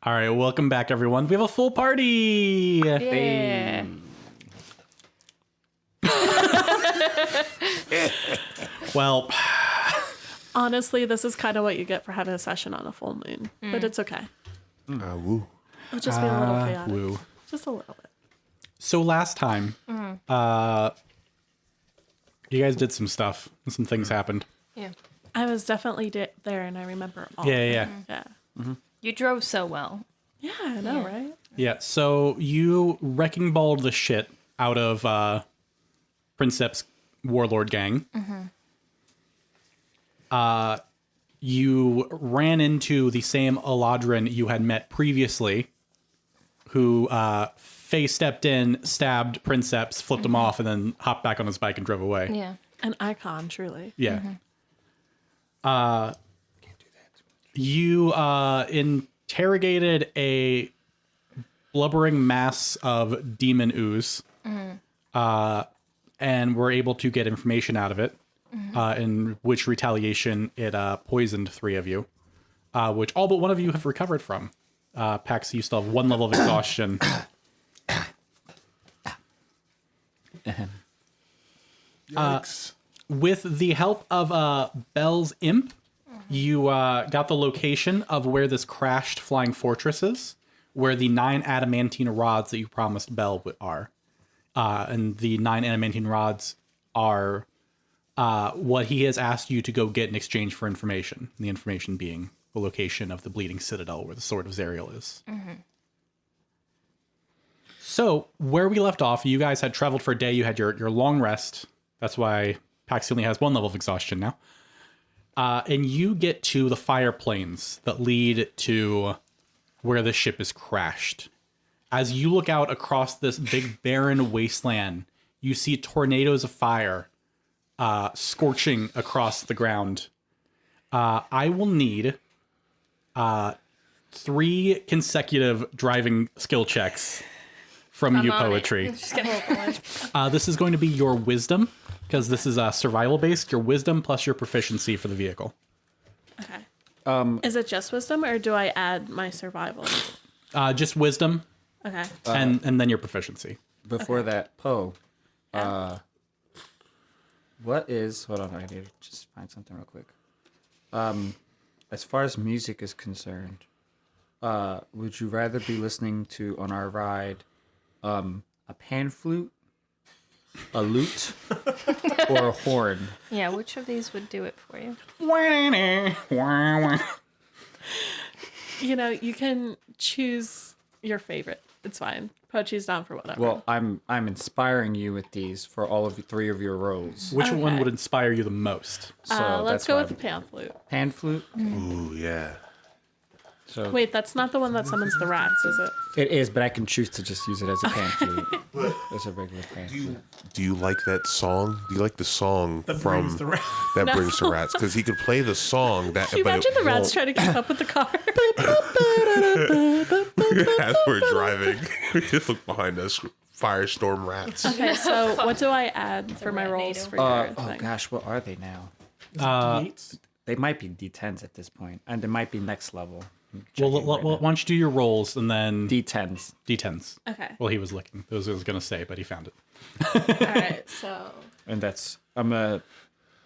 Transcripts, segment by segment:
All right, welcome back, everyone. We have a full party. Yeah. Well, honestly, this is kind of what you get for having a session on a full moon, but it's okay. Woo. It'll just be a little chaotic. woo. Just a little bit. So last time, you guys did some stuff. Some things happened. Yeah. I was definitely there, and I remember all. Yeah. Yeah. You drove so well. Yeah, I know, right? Yeah, so you wrecking balled the shit out of Princeps' warlord gang. You ran into the same Eladrin you had met previously, who face stepped in, stabbed Princeps, flipped him off, and then hopped back on his bike and drove away. Yeah. An icon, truly. Yeah. You interrogated a blubbering mass of demon ooze, and were able to get information out of it, in which retaliation it poisoned 3 of you, which all but one of you have recovered from. Paxi, you still have 1 level of exhaustion. Yikes. With the help of Belle's imp, you got the location of where this crashed flying fortress is, where the 9 adamantine rods that you promised Belle are. And the 9 adamantine rods are what he has asked you to go get in exchange for information. The information being the location of the Bleeding Citadel, where the Sword of Zariel is. So, where we left off, you guys had traveled for a day. You had your long rest. That's why Paxi only has 1 level of exhaustion now. And you get to the fire plains that lead to where the ship is crashed. As you look out across this big barren wasteland, you see tornadoes of fire scorching across the ground. I will need 3 consecutive driving skill checks from you, Poetry. This is going to be your wisdom, because this is survival based. Your wisdom plus your proficiency for the vehicle. Okay. Is it just wisdom, or do I add my survival? Just wisdom. Okay. And then your proficiency. Before that, Poe, what is... Hold on, I need to just find something real quick. As far as music is concerned, would you rather be listening to, on our ride, a pan flute, a lute, or a horn? Yeah, which of these would do it for you? You know, you can choose your favorite. It's fine. Poetry's down for whatever. Well, I'm inspiring you with these for all of 3 of your roles. Which one Okay. would inspire you the most? So let's that's go why with the pan flute. pan flute. Ooh, yeah. So Wait, that's not the one that summons the rats, is it? it is, but I can choose to just use it as a pan flute. As a regular pan flute. Do you like that song? Do you like the song that brings the rats? Because he could play the song that. Can you imagine the rats trying to keep up with the car? As we're driving, we just look behind us. Firestorm rats. Okay, so what do I add for my rolls for your Oh thing? gosh, what are they now? D8s? They might be D10s at this point, and they might be next level. I'm Well, checking right why now. don't you do your rolls and then D10s. D10s. Okay. Well, he was looking. That was what I was going to say, but he found it. All right, so And that's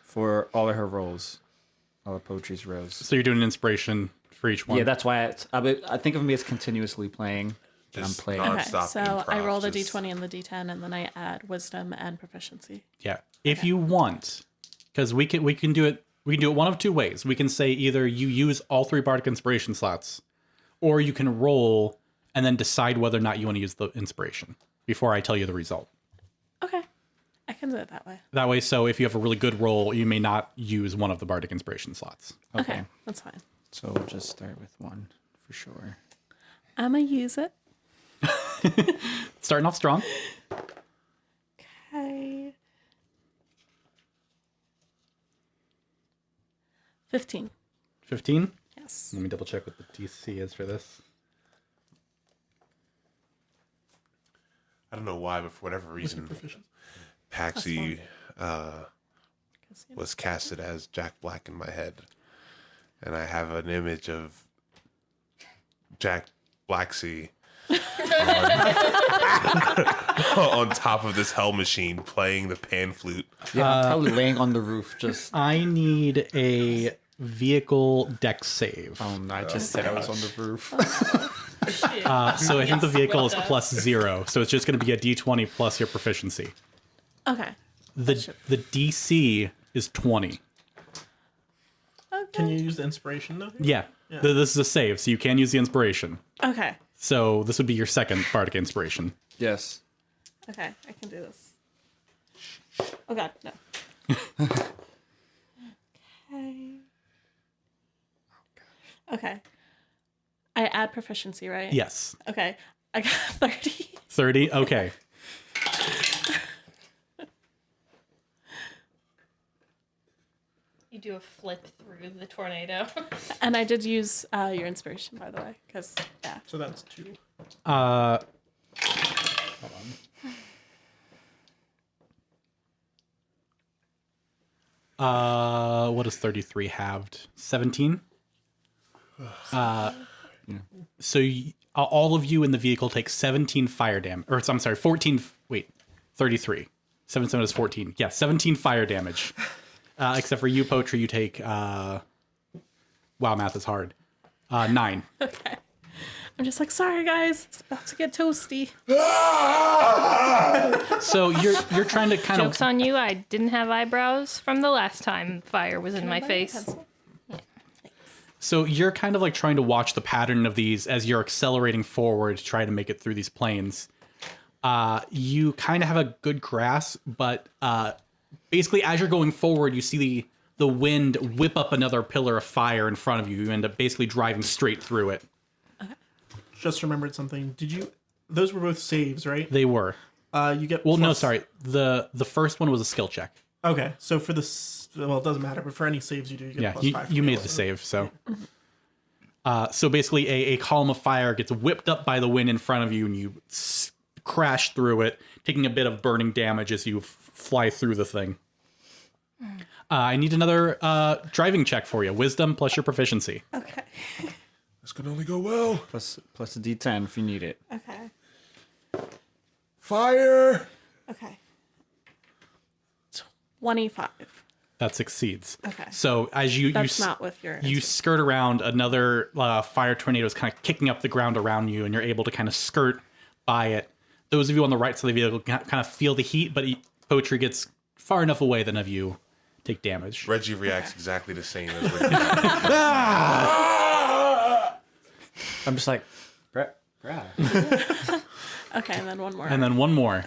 for all of her rolls, all of Poetry's roles. So you're doing an inspiration for each one. Yeah, that's why I think of me as continuously playing. And I'm Just playing. non- okay, Stop so improv, I roll the just- d20 and the d10, and then I add wisdom and proficiency. Yeah. If you want, because we can do it. We can do it one of 2 ways. We can say either you use all 3 bardic inspiration slots, or you can roll and then decide whether or not you want to use the inspiration before I tell you the result. Okay, I can do it that way. That way, so if you have a really good roll, you may not use one of the bardic inspiration slots. Okay, that's fine. So we'll just start with 1 for sure. I'm gonna use it. Starting off strong. Okay. 15. 15. Yes. Let me double check what the DC is for this. I don't know why, but for whatever reason, Paxi was casted as Jack Black in my head. And I have an image of Jack Black Sea on top of this hell machine playing the pan flute. Yeah, I'm probably laying on the roof just. I need a vehicle dex save. I just said I was on the roof. So I think the vehicle is +0, so it's just going to be a d20 plus your proficiency. Okay. The DC is 20. Can you use the inspiration though? Yeah. This is a save, so you can use the inspiration. Okay. So this would be your second bardic inspiration. Yes. Okay. I can do this. Oh god, no. Okay. Okay. I add proficiency, right? Yes. Okay. I got 30. 30? Okay. You do a flip through the tornado. And I did use your inspiration, by the way, because, yeah. So that's 2. Hold on. What does 33 halved? 17? So all of you in the vehicle take 17 fire damage. Or I'm sorry, 14. Wait, 33. 7 is 14. Yeah, 17 fire damage. Except for you, Poetry, you take. Wow, math is hard. 9. Okay. I'm just like, sorry, guys. It's about to get toasty. So you're trying to kind Joke's on you, I didn't have eyebrows from the last time fire was in my face. So you're kind of like trying to watch the pattern of these as you're accelerating forward to try to make it through these planes. You kind of have a good grasp, but basically as you're going forward, you see the wind whip up another pillar of fire in front of you. You end up basically driving straight through it. Just remembered something. Those were both saves, right? They were. You get Well, no, plus- sorry. The first one was a skill check. Okay, so for well, it doesn't matter, but for any saves you do, you get Yeah, plus 5. you made the save, so. So basically a column of fire gets whipped up by the wind in front of you and you crash through it, taking a bit of burning damage as you fly through the thing. I need another driving check for you. Wisdom plus your proficiency. Okay. This can only go well. Plus a D10 if you need it. Okay. Fire! Okay. 25. That succeeds. Okay. So as That's not with your you skirt around, another fire tornado is kind of kicking up the ground around you, and you're able to kind of skirt by it. Those of you on the right side of the vehicle can kind of feel the heat, but Poetry gets far enough away that none of you take damage. Reggie reacts exactly the same as what he I'm just like, bruh. Okay, and then one more. And then one more.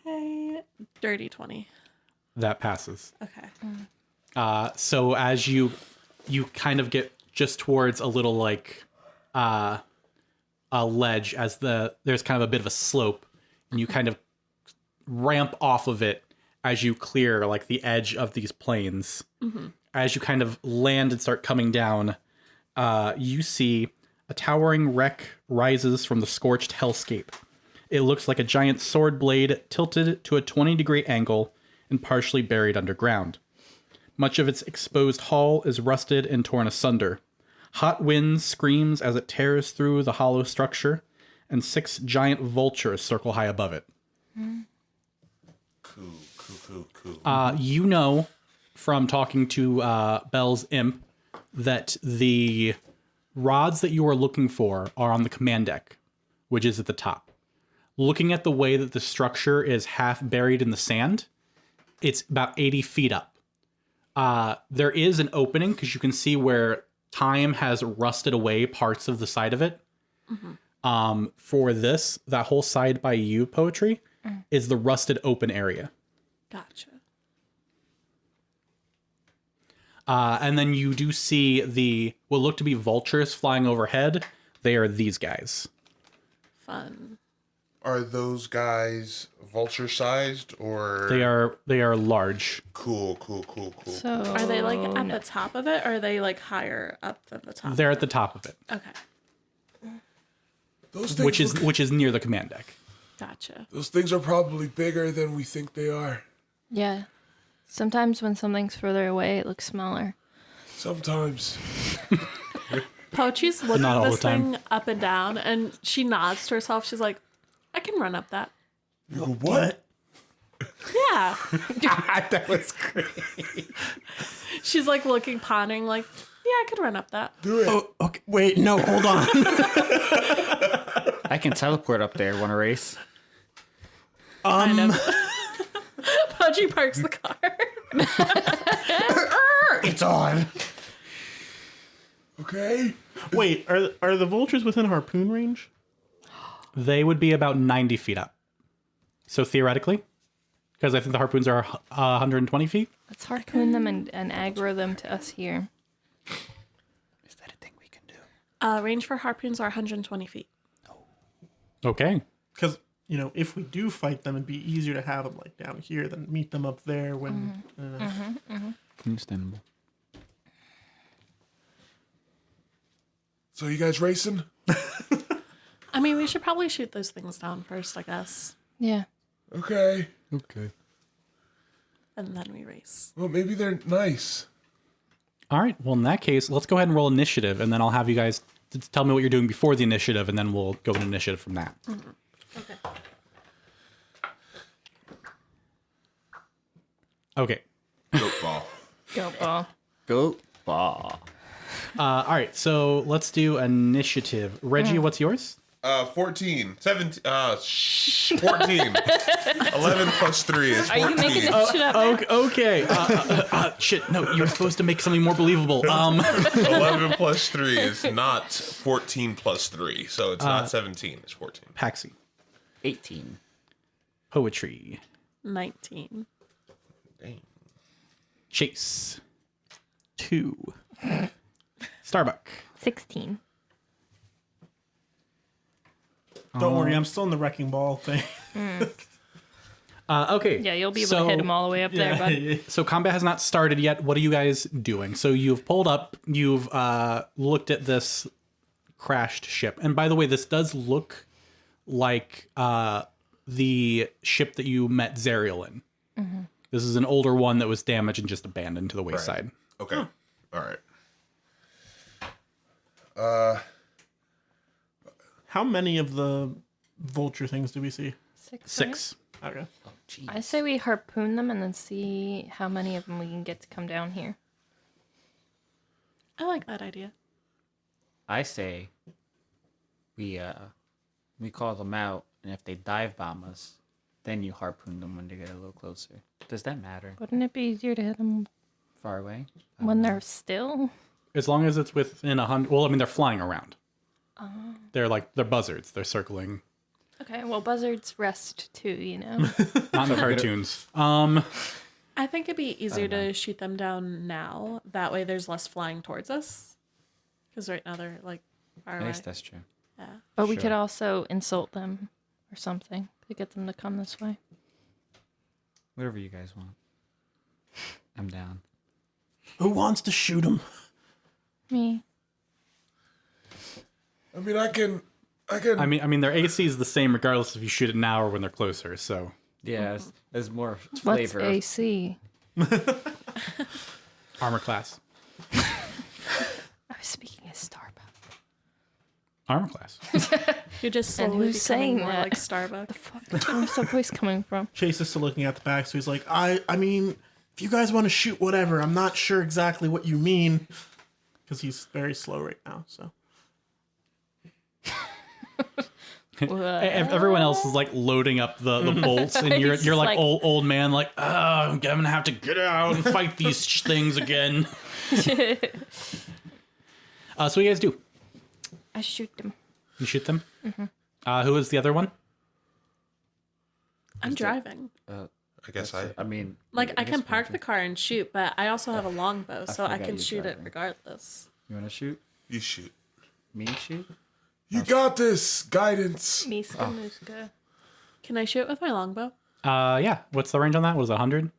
Okay. Dirty 20. That passes. Okay. So as you kind of get just towards a little like a ledge, as there's kind of a bit of a slope, and you kind of ramp off of it as you clear like the edge of these plains. As you kind of land and start coming down, you see a towering wreck rises from the scorched hellscape. It looks like a giant sword blade tilted to a 20-degree angle and partially buried underground. Much of its exposed hull is rusted and torn asunder. Hot wind screams as it tears through the hollow structure, and 6 giant vultures circle high above it. Cool. You know from talking to Bell's imp that the rods that you are looking for are on the command deck, which is at the top. Looking at the way that the structure is half buried in the sand, it's about 80 feet up. There is an opening because you can see where time has rusted away parts of the side of it. For this, that whole side by you, Poetry, is the rusted open area. Gotcha. And then you do see what look to be vultures flying overhead. They are these guys. Fun. Are those guys vulture-sized or... They are large. Cool. So Are they like at the top of it, or are they like higher up than the top? They're at the top of it, Okay. Those things which is near the command deck. Gotcha. Those things are probably bigger than we think they are. Yeah. Sometimes when something's further away, it looks smaller. Sometimes. Pochi's looking Not all this the time. thing up and down, and she nods to herself. She's like, I can run up that. What? Yeah. That was great. She's like looking, pondering, like, yeah, I could run up that. Oh, okay. Wait, no, hold on. I can teleport up there. Want to race? Kind of. Pochi parks the car. It's on. Okay. Wait, are the vultures within harpoon range? They would be about 90 feet up. So theoretically, because I think the harpoons are 120 feet. Let's harpoon them and aggro them to us here. Is that a thing we can do? Range for harpoons are 120 feet. Okay. Because, if we do fight them, it'd be easier to have them like down here than meet them up there when... Understandable. So you guys racing? I mean, we should probably shoot those things down first, I guess. Yeah. Okay. And then we race. Well, maybe they're nice. All right. Well, in that case, let's go ahead and roll initiative, and then I'll have you guys tell me what you're doing before the initiative, and then we'll go into initiative from that. Okay. Okay. Goat ball. Go ball. Go ball. All right. So let's do initiative. Reggie, what's yours? 14. 17. 14. 11 plus 3 is 14. Are you making this shit up? Okay. Shit. No, you're supposed to make something more believable. 11 plus 3 is not 14 plus 3. So it's not 17. It's 14. Paxi. 18. Poetry. 19. Dang. Chase. 2. Starbuck. 16. Don't worry, I'm still in the wrecking ball thing. Okay. Yeah, you'll be able to hit them all the way up there, bud. So combat has not started yet. What are you guys doing? So you've pulled up. You've looked at this crashed ship. And by the way, this does look like the ship that you met Zariel in. Mm-hmm. This is an older one that was damaged and just abandoned to the wayside. Okay. All right. How many of the vulture things do we see? 6. Okay. Oh, jeez. I say we harpoon them and then see how many of them we can get to come down here. I like that idea. I say we call them out, and if they dive bomb us, then you harpoon them when they get a little closer. Does that matter? Wouldn't it be easier to hit them Far away? when they're still? As long as it's within 100. Well, I mean, they're flying around. They're buzzards. They're circling. Okay, well, buzzards rest too, you know. Not in the cartoons. I think it'd be easier to shoot them down now. That way there's less flying towards us. Because right now they're far I away. guess that's true. Yeah. But we could Sure. also insult them or something to get them to come this way. Whatever you guys want. I'm down. Who wants to shoot him? Me. I mean, I can. I mean, their AC is the same regardless if you shoot it now or when they're closer. So Yeah, there's more What's flavor. AC? armor class. I was speaking as Starbuck. Armor class. You're just And slowly who's becoming saying more that? like Starbuck. Where's the voice coming from? Chase is still looking at the back, so he's like, I mean, if you guys want to shoot whatever, I'm not sure exactly what you mean. Because he's very slow right now, so. Everyone else is loading up the bolts, and you're He's like like- old man, I'm gonna have to get out and fight these things again. So what do you guys do? I shoot them. You shoot them. Who is the other one? I'm driving. I guess I mean, I guess can park we'll the car and shoot, but I also have a longbow, so I forgot can you're shoot it driving. regardless. You want to shoot? You shoot. Me shoot? You got this. Guidance. Miska Muska. Can I shoot with my longbow? Yeah. What's the range on that? Was it 100?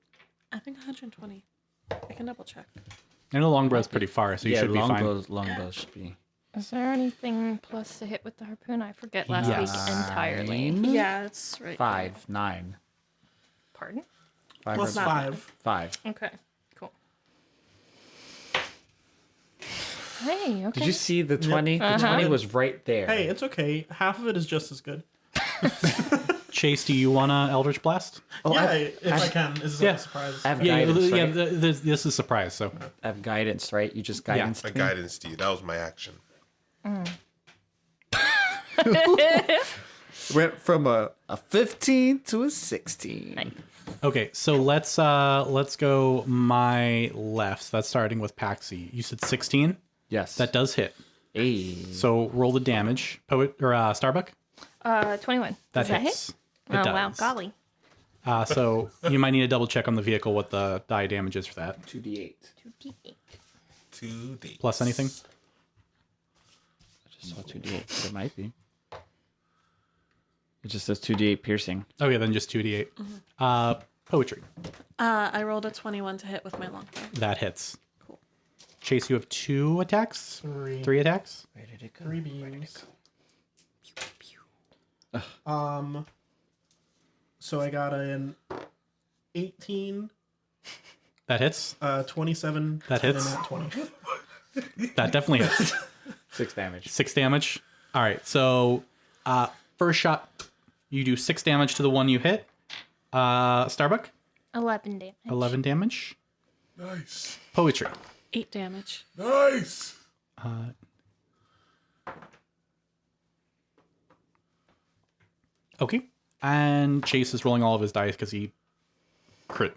I think 120. I can double check. And the longbow's pretty far, so you should be fine. Longbows should be. Is there anything plus to hit with the harpoon? I forget last week entirely. Yeah, it's right. 5, 9. Pardon? 5 Plus or 5. 5. Okay, cool. Hey, okay. Did you see the 20? Uh-huh. The 20 was right there. Hey, it's okay. Half of it is just as good. Chase, do you want to Eldritch Blast? Oh, Yeah, if I can. This is Yeah. a surprise. I have Yeah, guidance, yeah. right? This is a surprise. So I have guidance, right? You just guidance My me? guidance to you. That was my action. Went from a 15 to a 16. Nice. okay, so let's go my left. So that's starting with Paxi. You said 16. Yes. That does hit. Hey. So roll the damage. Poet or Starbuck. 21. That Does that hits. hit? It Oh, does. wow. Golly. So you might need to double check on the vehicle what the die damage is for that. 2d8. 2d8. 2D. Plus anything. I just saw 2d8, but it might be. It just says 2d8 piercing. Okay, then just 2d8. Poetry. I rolled a 21 to hit with my longbow. That hits. Cool. Chase, you have 2 attacks? Three. 3 attacks? Where did it go? 3 beams. So I got an 18, That hits. 27, That 10, hits. and a 20. That definitely hits. 6 damage. 6 damage. All right, so first shot, you do 6 damage to the one you hit. Starbuck, 11 damage. 11 damage. Nice. Poetry. 8 damage. Nice. Okay. And Chase is rolling all of his dice because he crit.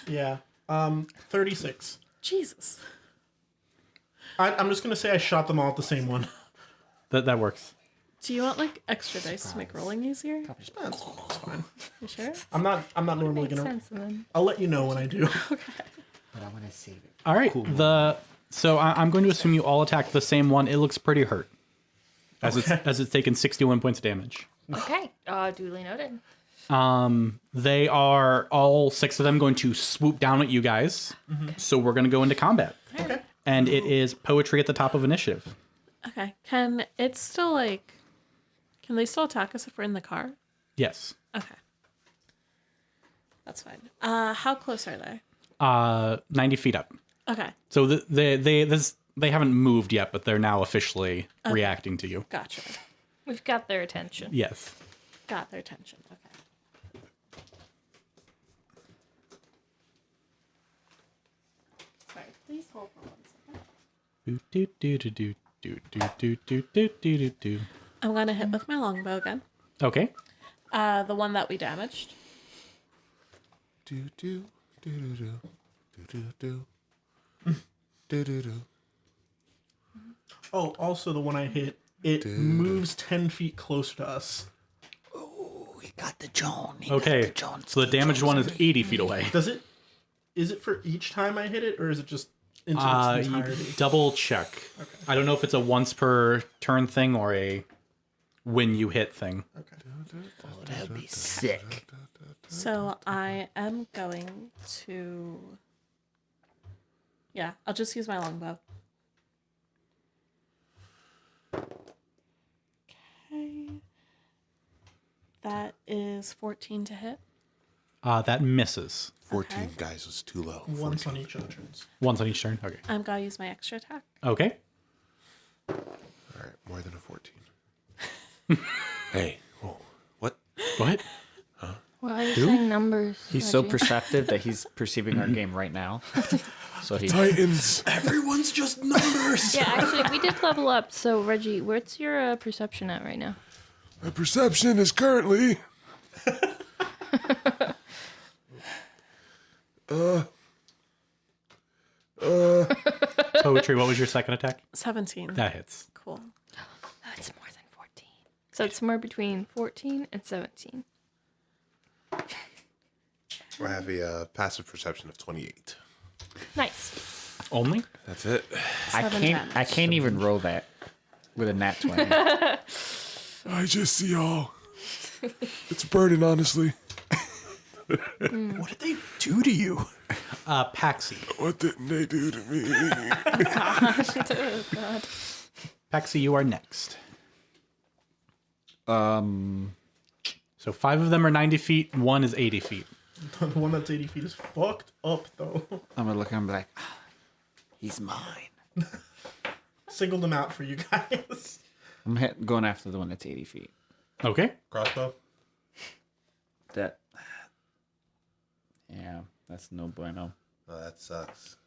Yeah. 36. Jesus. I'm just going to say I shot them all at the same one. That works. Do you want like extra dice to make rolling easier? That's fine. You sure? I'm not normally Makes going to... sense then. I'll let you know when I do. But I want to save it. All right. So I'm going to assume you all attack the same one. It looks pretty hurt, as it's taken 61 points of damage. Okay. Duly noted. They are all 6 of them going to swoop down at you guys. So we're going to go into combat, Okay. and it is Poetry at the top of initiative. Okay. Can it's still like? Can they still attack us if we're in the car? Yes. Okay. That's fine. How close are they? 90 feet up. Okay. So they haven't moved yet, but they're now officially reacting to you. Gotcha. We've got their attention. Yes. Got their attention. Okay. Sorry. Please hold for 1 second. Do, do, do, do, do, do, do, do, do, do, do, do. I'm gonna hit with my longbow again. Okay. The one that we damaged. Do do do do do do do do do do. Oh, also the one I hit, it moves 10 feet closer to us. We got the John. Okay. So the damaged one is 80 feet away. Is it for each time I hit it, or is it just into its You entirety? double check. Okay. I don't know if it's a once per turn thing or a when you hit thing. Okay. Oh, that would be sick. So I am going to. Yeah, I'll just use my longbow. Okay. That is 14 to hit. That misses. 14 guys was too low. Once on each of the turns. Once on each turn. Okay. I'm gonna use my extra attack. Okay. All right, more than a 14. Hey, whoa, what? What? Why are you saying numbers? He's so Reggie? perceptive that he's perceiving our game right now. So he Titans. Everyone's just numbers. Yeah, actually, we did level up. So, Reggie, what's your perception at right now? My perception is currently. Poetry, what was your second attack? 17. That hits. Cool. That's more than 14. So it's somewhere between 14 and 17. I have a passive perception of 28. Nice. Only? That's it. I can't even roll that with a nat 20. I just see all. It's burden, honestly. What did they do to you? Paxi. What didn't they do to me? Oh, God. Paxi, you are next. So So 5 of them are 90 feet, 1 is 80 feet. The one that's 80 feet is fucked up, though. I'm gonna look at him and be like, "Ah, he's mine. Singled them out for you guys. I'm going after the one that's 80 feet. Okay. Crossbow. That. Yeah, that's no bueno. Oh, that sucks.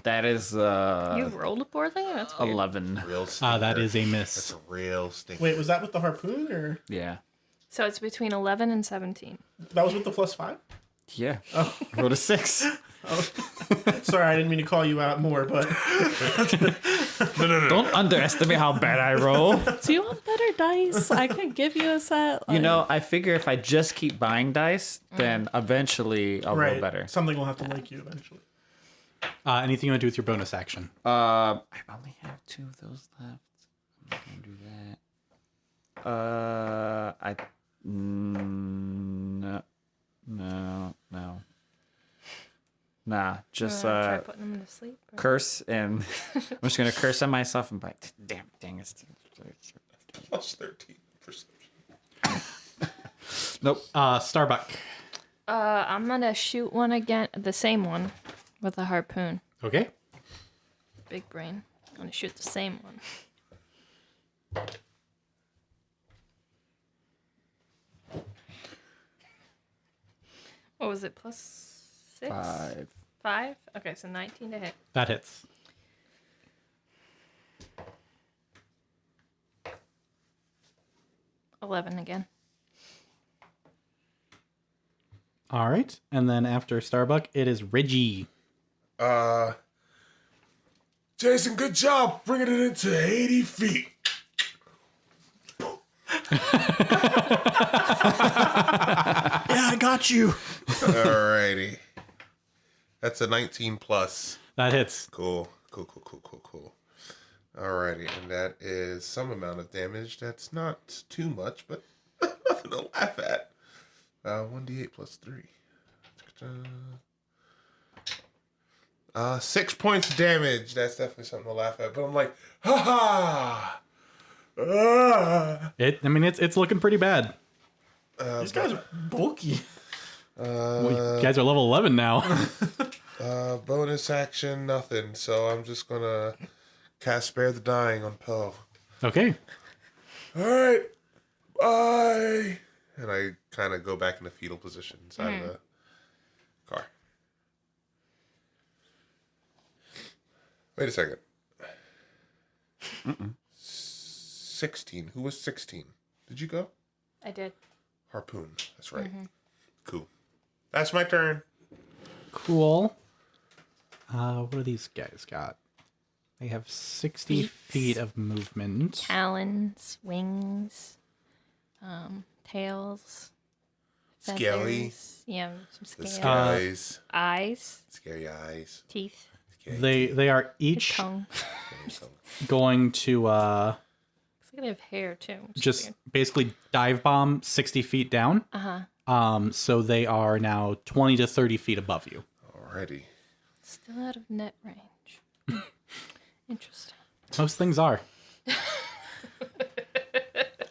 That is You rolled poorly? That's weird. 11. Real stinker. That is a That's miss. a real stinker. Wait, was that with the harpoon or Yeah. So it's between 11 and 17. that was with the +5? Yeah. Oh, I rolled a 6. Sorry, I didn't mean to call you out more, but Don't underestimate how bad I roll. Do you want better dice? I could give you a set. You know, I figure if I just keep buying dice, then eventually I'll roll better. Something will have to like you eventually. Anything you want to do with your bonus action? I only have 2 of those left. I'm not gonna do that. No. Nah, just Try putting them to sleep. Or... curse and I'm just gonna curse on myself and be like, dang it. +13 perception. Nope. Starbuck. I'm gonna shoot one again, the same one, with a harpoon. Okay. Big brain. I'm gonna shoot the same one. What was it? +6? 5. 5? Okay, so 19 to hit. That hits. $11 again. All right. And then after Starbuck, it is Reggie. Jason, good job bringing it into 80 feet. Yeah, I got you. Alrighty. That's a 19 plus. That hits. Cool. Alrighty, and that is some amount of damage. That's not too much, but nothing to laugh at. 1d8 plus 3. 6 points of damage. That's definitely something to laugh at. But I'm like, ha ha! It's looking pretty bad. These guys are bulky. Well, you guys are level 11 now. Bonus action, nothing. So I'm just gonna cast Spare the Dying on Poe. Okay. Alright. Bye. And I kind of go back in the fetal position inside of the car. Wait a second. 16. Who was 16? Did you go? I did. Harpoon. That's right. Cool. That's my turn. Cool. What do these guys got? They have 60 feet of movement. Talons, wings, tails, Scaly. feathers. Yeah, some The scales. skies. Eyes, Scary eyes. teeth, They are each tongue. going to Looks like they have hair too. which is just weird. basically dive bomb 60 feet down. So they are now 20 to 30 feet above you. Alrighty. Still out of net range. Interesting. Most things are.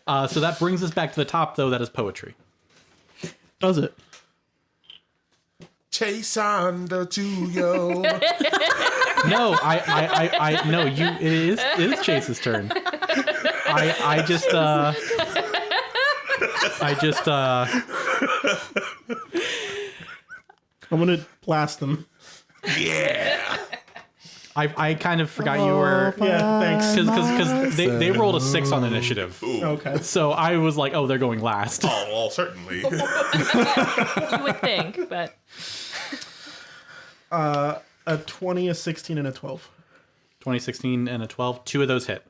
So that brings us back to the top, though. That is poetry. Does it? Chaisson to yo. No, no. It is Chase's turn. I just I'm gonna blast them. Yeah. I kind of forgot you were. Yeah, thanks. Because they rolled a 6 on initiative. Okay. So I was like, oh, they're going last. Oh, well, certainly. You would think, but A 20, a 16, and a 12. 2016 and a 12. 2 of those hit.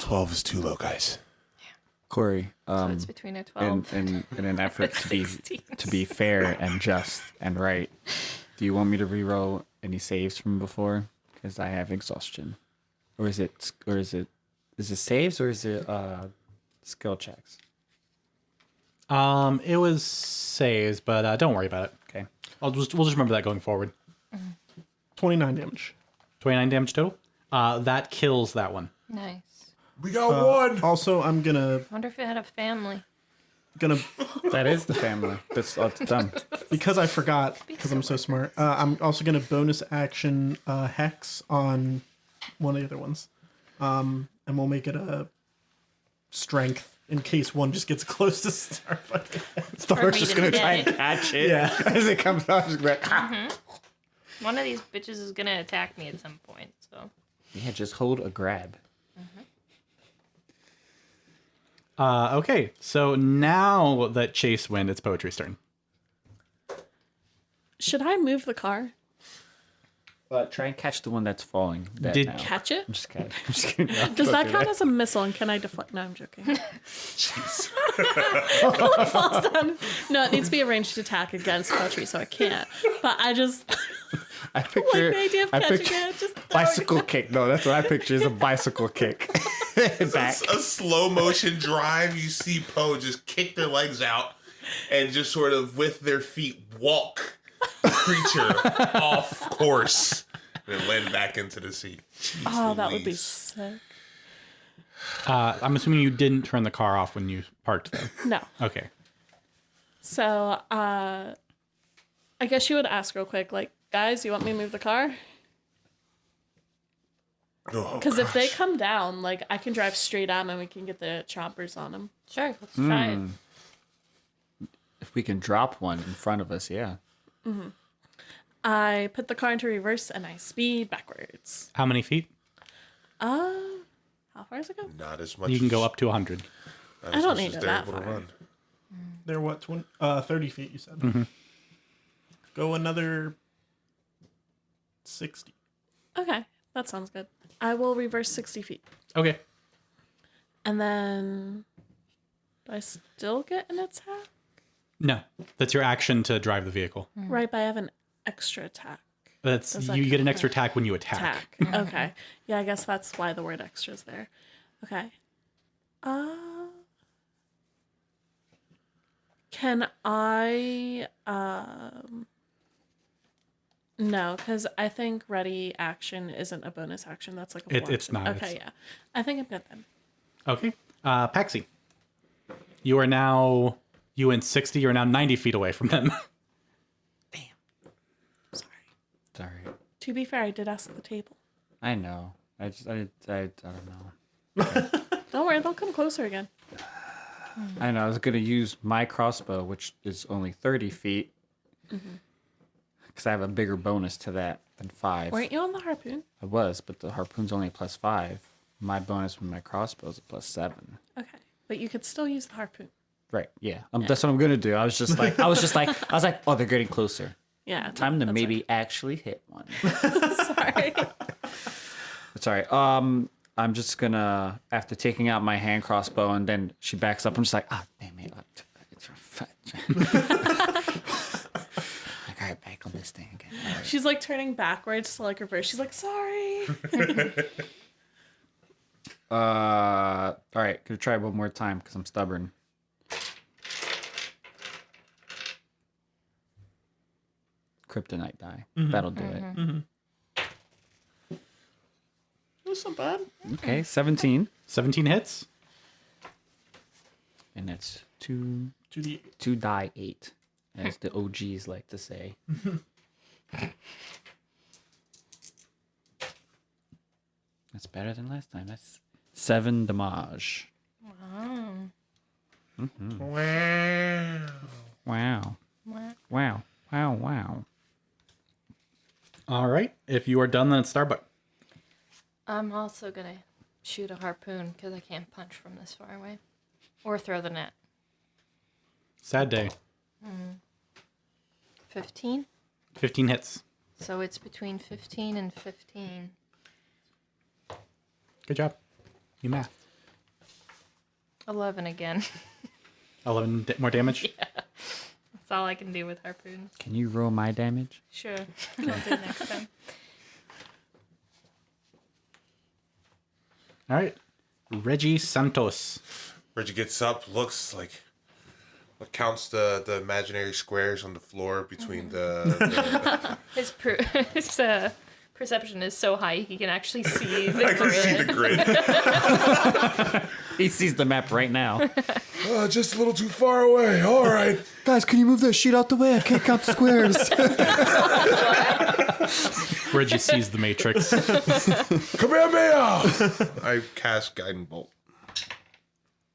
12 is too low, guys. Corey, so it's between a 12. in an effort to be 16. to be fair and just and right, do you want me to reroll any saves from before? Because I have exhaustion, or is it saves or is it skill checks? It was saves, but don't worry about it. Okay. We'll just remember that going forward. 29 damage. 29 damage total. That kills that one. Nice. We got one. Also, I'm gonna I wonder if it had a family. gonna That is the family. That's done. because I forgot because I'm so smart. I'm also gonna bonus action hex on one of the other ones, and we'll make it a strength in case one just gets close to Starbuck. Starbuck's just gonna try and dead. catch it. Yeah. As it comes out, just like, One of these bitches is gonna attack me at some point. So yeah, just hold a grab. Okay, so now that Chase went, it's Poetry's turn. Should I move the car? Try and catch the one that's falling. Dead Did- now. Catch it? I'm just kidding. I'm just kidding. No, Does don't that do count as a missile? And can I deflect? No, I'm joking. Falls down. No, it needs to be a ranged attack against Poetry, so I can't. But I just I like picture. the idea of I catching picture it. Just bicycle kick. No, that's what I picture is a bicycle kick. Back. A slow motion drive. You see Poe just kick their legs out and just sort of with their feet walk the creature off course and then land back into the sea. Jeez Oh, that would be Louise. sick. I'm assuming you didn't turn the car off when you parked, though. No. Okay. So, I guess you would ask real quick, like, guys, you want me to move the car? Oh, Because if they come down, like, I can drive straight at them and we can get the choppers on them. sure, let's try it. If we can drop one in front of us, yeah. I put the car into reverse and I speed backwards. How many feet? How far does it go? not as much. You can go as- up to 100. not I as don't much need as it they're that able to far. run. They're what? 30 feet. You said. Go another 60. Okay, that sounds good. I will reverse 60 feet. Okay. And then, do I still get an attack? No, that's your action to drive the vehicle. Right, but I have an extra attack. That's Does that you get an count? extra attack when you attack. Okay. Yeah, I guess that's why the word extra is there. Okay. Can I no, because I think ready action isn't a bonus action. That's like a full It's action. not, Okay, it's- yeah. I think I'm good then. Okay. Paxi. You are now you and 60. You're now 90 feet away from them. Sorry. Sorry. To be fair, I did ask the table. I know. I don't know. Don't worry, they'll come closer again. I know. I was gonna use my crossbow, which is only 30 feet, because I have a bigger bonus to that than 5. Weren't you on the harpoon? I was, but the harpoon's only +5. My bonus with my crossbow is a +7. Okay. But you could still use the harpoon. Right. Yeah. That's what I'm gonna do. I was like, oh, they're getting closer. Yeah. Time to that's maybe actually hit one. right. Sorry. Sorry. I'm just gonna, after taking out my hand crossbow, and then she backs up. I'm just like, damn it. It's like, all right, back on this thing again. All right. She's like turning backwards to like reverse. She's like, sorry. All right, gonna try one more time because I'm stubborn. Kryptonite die. That'll do it. That's not bad. Okay, 17, 17 hits. and that's two To the die 8, as the OGs like to say. That's better than last time. That's 7 damage. Wow. Wow. Wow. Wow. Wow. All right. If you are done, then it's Starbuck. I'm also gonna shoot a harpoon because I can't punch from this far away, or throw the net. Sad day. 15. 15 hits. So it's between 15 and 15. Good job. You math. 11 again. 11 more damage. That's all I can do with harpoons. Can you roll my damage? Sure. I'll do it next time. All right. Reggie Santos. Reggie gets up, looks like, counts the imaginary squares on the floor between the His perception is so high he can actually see the I can see the grid. He sees the map right now. Just a little too far away. All right. Guys, can you move that sheet out the way? I can't count the squares. Reggie sees the Matrix. Kamehameha! I cast Guiding Bolt.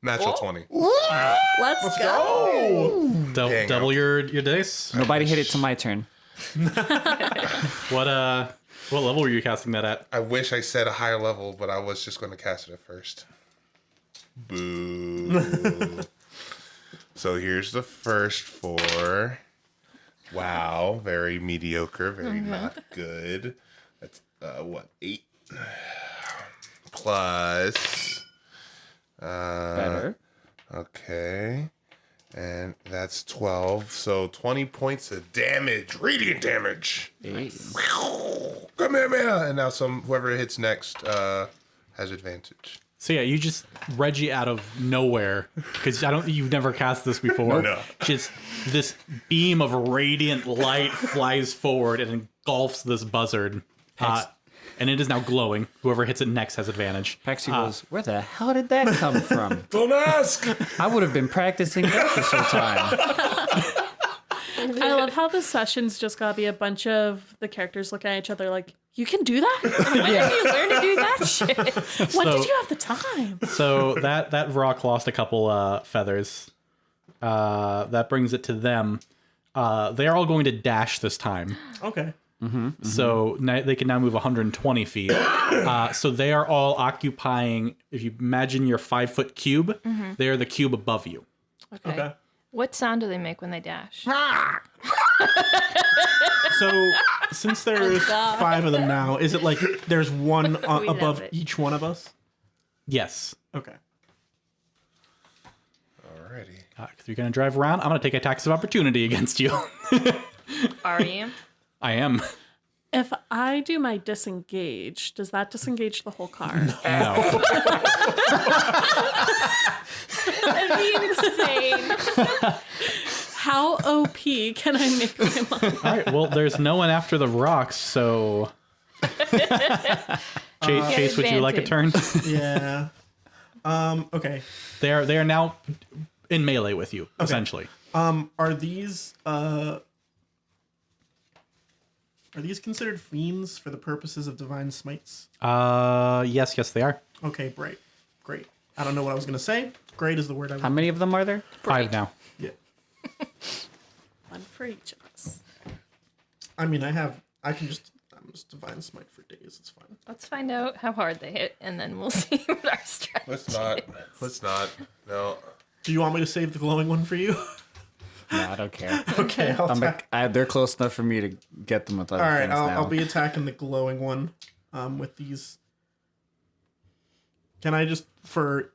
Natural 20. Let's go. Dang, Double your dice. Nobody hit it to my turn. What level were you casting that at? I wish I said a higher level, but I was just going to cast it at first. Boo. So here's the first 4. Wow, very mediocre, very not good. That's 8 plus Better. okay. And that's 12. So 20 points of damage, radiant damage. Kamehameha! And now whoever hits next has advantage. So yeah, you just Reggie out of nowhere because you've never cast this before. No. Just this beam of radiant light flies forward and engulfs this buzzard, and it is now glowing. Whoever hits it next has advantage. Paxi goes, where the hell did that come from? Don't ask! I would have been practicing that this whole time. I love how the session's just gotta be a bunch of the characters looking at each other like, you can do that? When did you learn to do that shit? When did you have the time? So that Vrock lost a couple feathers. That brings it to them. They are all going to dash this time. Okay. So they can now move 120 feet. So they are all occupying, if you imagine your 5-foot cube, they are the cube above you. Okay. What sound do they make when they dash? So since there's 5 of them now, is it like there's one love above it. each one of us? Yes. Okay. Alrighty. If you're going to drive around, I'm going to take attacks of opportunity against you. Are you? I am. If I do my disengage, does that disengage the whole car? No. That'd be insane. How OP can I make my mind? All right. Well, there's no one after the rocks, so. Chase, would you like a turn? Yeah. Okay. They are now in melee with you, essentially. Are these considered fiends for the purposes of divine smites? Yes, they are. Okay, great. I don't know what I was gonna say. Great is the word I How want. many of them are there? 5 now. Yeah. One for each of us. I mean, I'm just divine smite for days. It's fine. Let's find out how hard they hit, and then we'll see what our strategy Let's not. No. Do you want me to save the glowing one for you? No, I don't care. Okay, I'll attack. They're close enough for me to get them with other All right, things now. I'll be attacking the glowing one with these. Can I just, for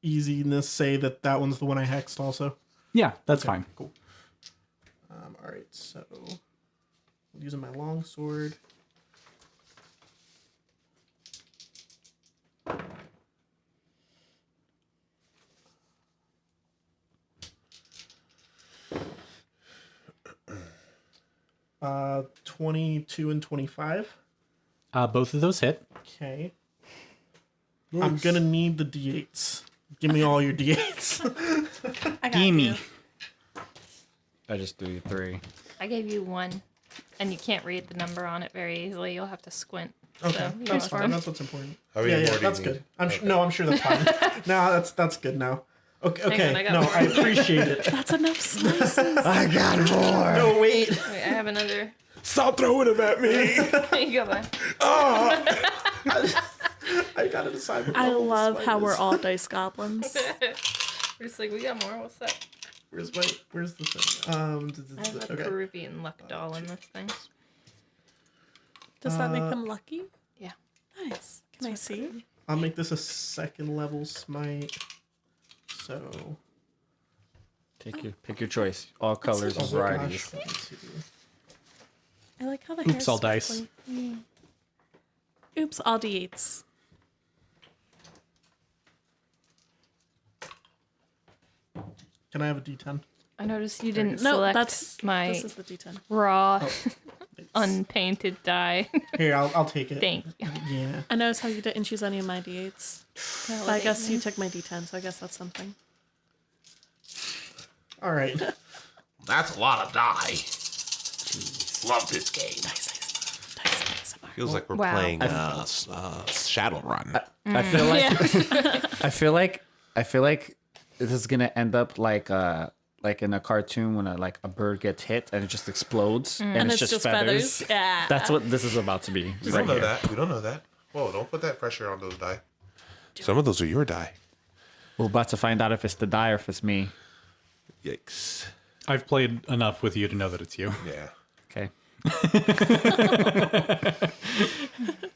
easiness, say that one's the one I hexed also? Yeah, that's fine. Cool. All right, so using my long sword. Uh, 22 and 25. Both of those hit. Okay. I'm gonna need the d8s. Give me all your d8s. I got Gimme. you. I just do you 3. I gave you 1, and you can't read the number on it very easily. You'll have to squint. Okay, So, that's fine. That's what's important. How many more do you that's need? good. I'm sure that's fine. No, that's good now. Okay, on, I got no, more. I appreciate it. That's enough slices. I got more. No, wait. Wait, I have another. Stop throwing them at me! There you go, bud. I gotta decide. what I level this love fight how is. we're all dice goblins. We're just like, we got more. What's that? Where's the thing? I have a Okay. Peruvian luck doll in this thing. Does that make them lucky? Yeah. Nice. Can I see? I'll make this a 2nd level smite. So. Pick your choice. All colors and Oh varieties. gosh, let me see. I like how the Oops, hair's all dice. sparkly. Oops, all d8s. Can I have a d10? I noticed you didn't No, select this my is the d10. raw unpainted die. Here, I'll take it. Thank you. Yeah. I noticed how you didn't choose any of my D8s. But I guess you took my D10, so I guess that's something. All right. That's a lot of die. Love this game. Feels like we're Wow. playing Shadowrun. I feel like I feel like this is gonna end up like in a cartoon when a bird gets hit and it just explodes and it's just feathers. Yeah. That's what this is about to be. We don't know that. We don't know that. Whoa, don't put that pressure on those die. Some of those are your die. We're about to find out if it's the die or if it's me. Yikes. I've played enough with you to know that it's you. Yeah. Okay.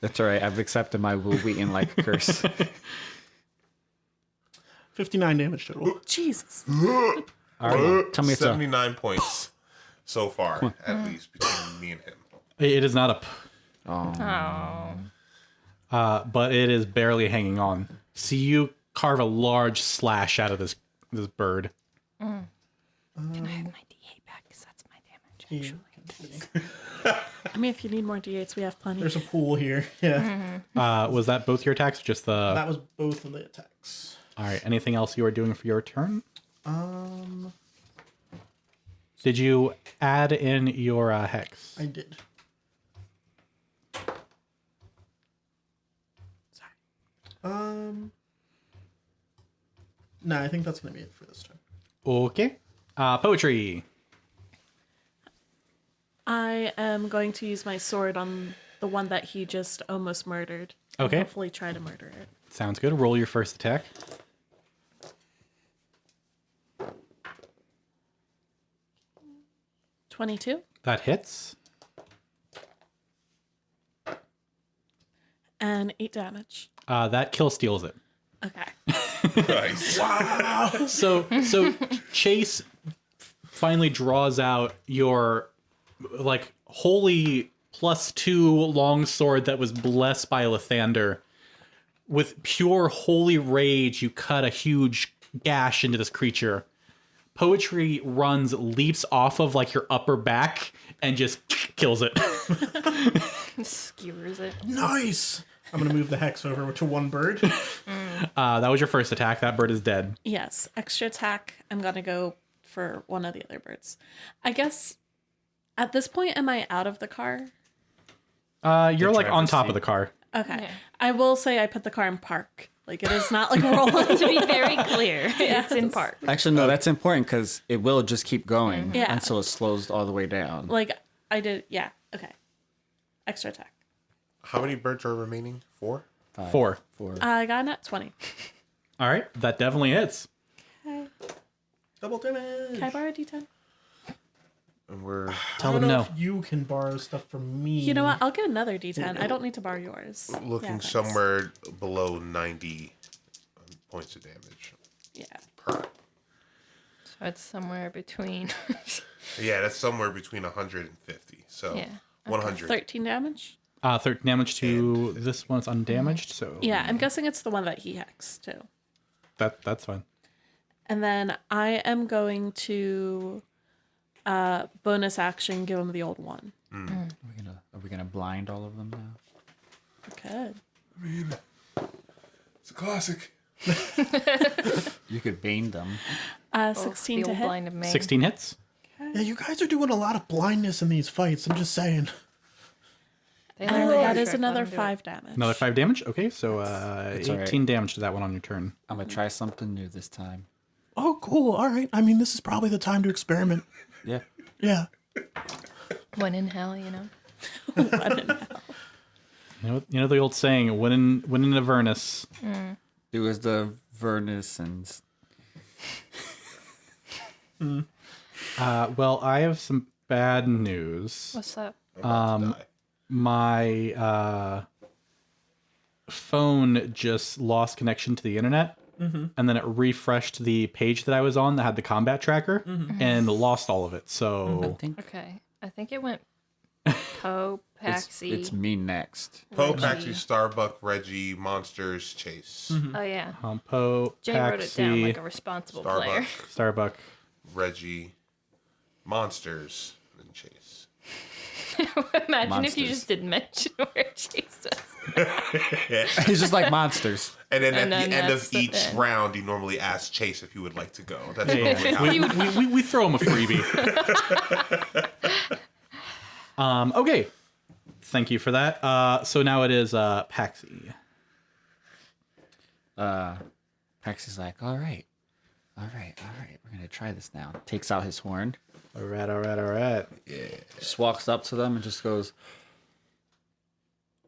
That's all right. I've accepted my Will Wheaton like curse. 59 damage total. Jesus. All right. Tell me it's a 79 points so far, at least, between me and him. It is not a... Oh. but it is barely hanging on. See you carve a large slash out of this bird. Can I have my D8 back? Because that's my damage, actually. I mean, if you need more D8s, we have plenty. There's a pool here. Yeah. Was that both your attacks or just the... That was both of the attacks. All right. Anything else you are doing for your turn? Did you add in your hex? I did. Sorry. No, I think that's gonna be it for this time. Okay. Poetry. I am going to use my sword on the one that he just almost murdered. and Okay. Hopefully try to murder it. Sounds good. Roll your first attack. 22. That hits. And 8 damage. That kill steals it. Okay. Nice. So Chase finally draws out your like holy +2 longsword that was blessed by Lathander. With pure holy rage, you cut a huge gash into this creature. Poetry runs, leaps off of like your upper back, and just kills it. Skewers it. Nice. I'm gonna move the hex over to one bird. That was your first attack. That bird is dead. Yes. Extra attack. I'm going to go for one of the other birds. I guess at this point, am I out of the car? You're like on driver's top seat. of the car. Okay. Yeah. I will say I put the car in park. Like, it is not like rolling. To be very clear, it's in park. Actually, no, that's important because it will just keep going Yeah. until it slows all the way down. Like, I did. Yeah. Okay. Extra attack. How many birds are remaining? 4? 4. I got a nat 20. All right, that definitely hits. Okay. Double damage. Can I borrow a d10? And we're Tell I them don't know no. if you can borrow stuff from me. You know what? I'll get another d10. I don't need to borrow yours. looking Yeah, thanks. somewhere below 90 points of damage Yeah. per. So it's somewhere between. Yeah, that's somewhere between 150. So Yeah. 100. 13 damage? 13 damage to this one. It's undamaged, so Yeah, I'm guessing it's the one that he hexed, too. that's fine. And then I am going to bonus action give him the old one. Are we gonna blind all of them now? Good. I mean, it's a classic. You could bane them. 16 the to old hit. blind of May. 16 hits. Yeah, you guys are doing a lot of blindness in these fights. I'm just saying. They learn the That trick, is let another 'em do it. 5 damage. Another 5 damage. Okay, so It's 18 all right. damage to that one on your turn. I'm gonna try something new this time. Oh, cool. All right. I mean, this is probably the time to experiment. Yeah. Yeah. When in hell, you know. You know the old saying, "When in Avernus." It was the Vernus and Well, I have some bad news. What's up? I'm about to die. My phone just lost connection to the internet, and then it refreshed the page that I was on that had the combat tracker, and lost all of it. I So think Okay. I think it went Poe, Paxi. it's me next. Poe, Reggie. Paxi, Starbuck, Reggie, Monsters, Chase. Oh, yeah. Poe, Jay wrote it down Paxi, like a responsible player. Starbuck, Starbuck. Reggie, Monsters, and Chase. Imagine if you Monsters. just didn't mention where Chase was. He's just like monsters. And then And at then the end that's of the each end. round, you normally ask Chase if he would like to go. That's Yeah, normally how we throw him a freebie. Okay. Thank you for that. So now it is Paxi. Paxi's like, all right. We're gonna try this now. Takes out his horn. All right. Just walks up to them and just goes,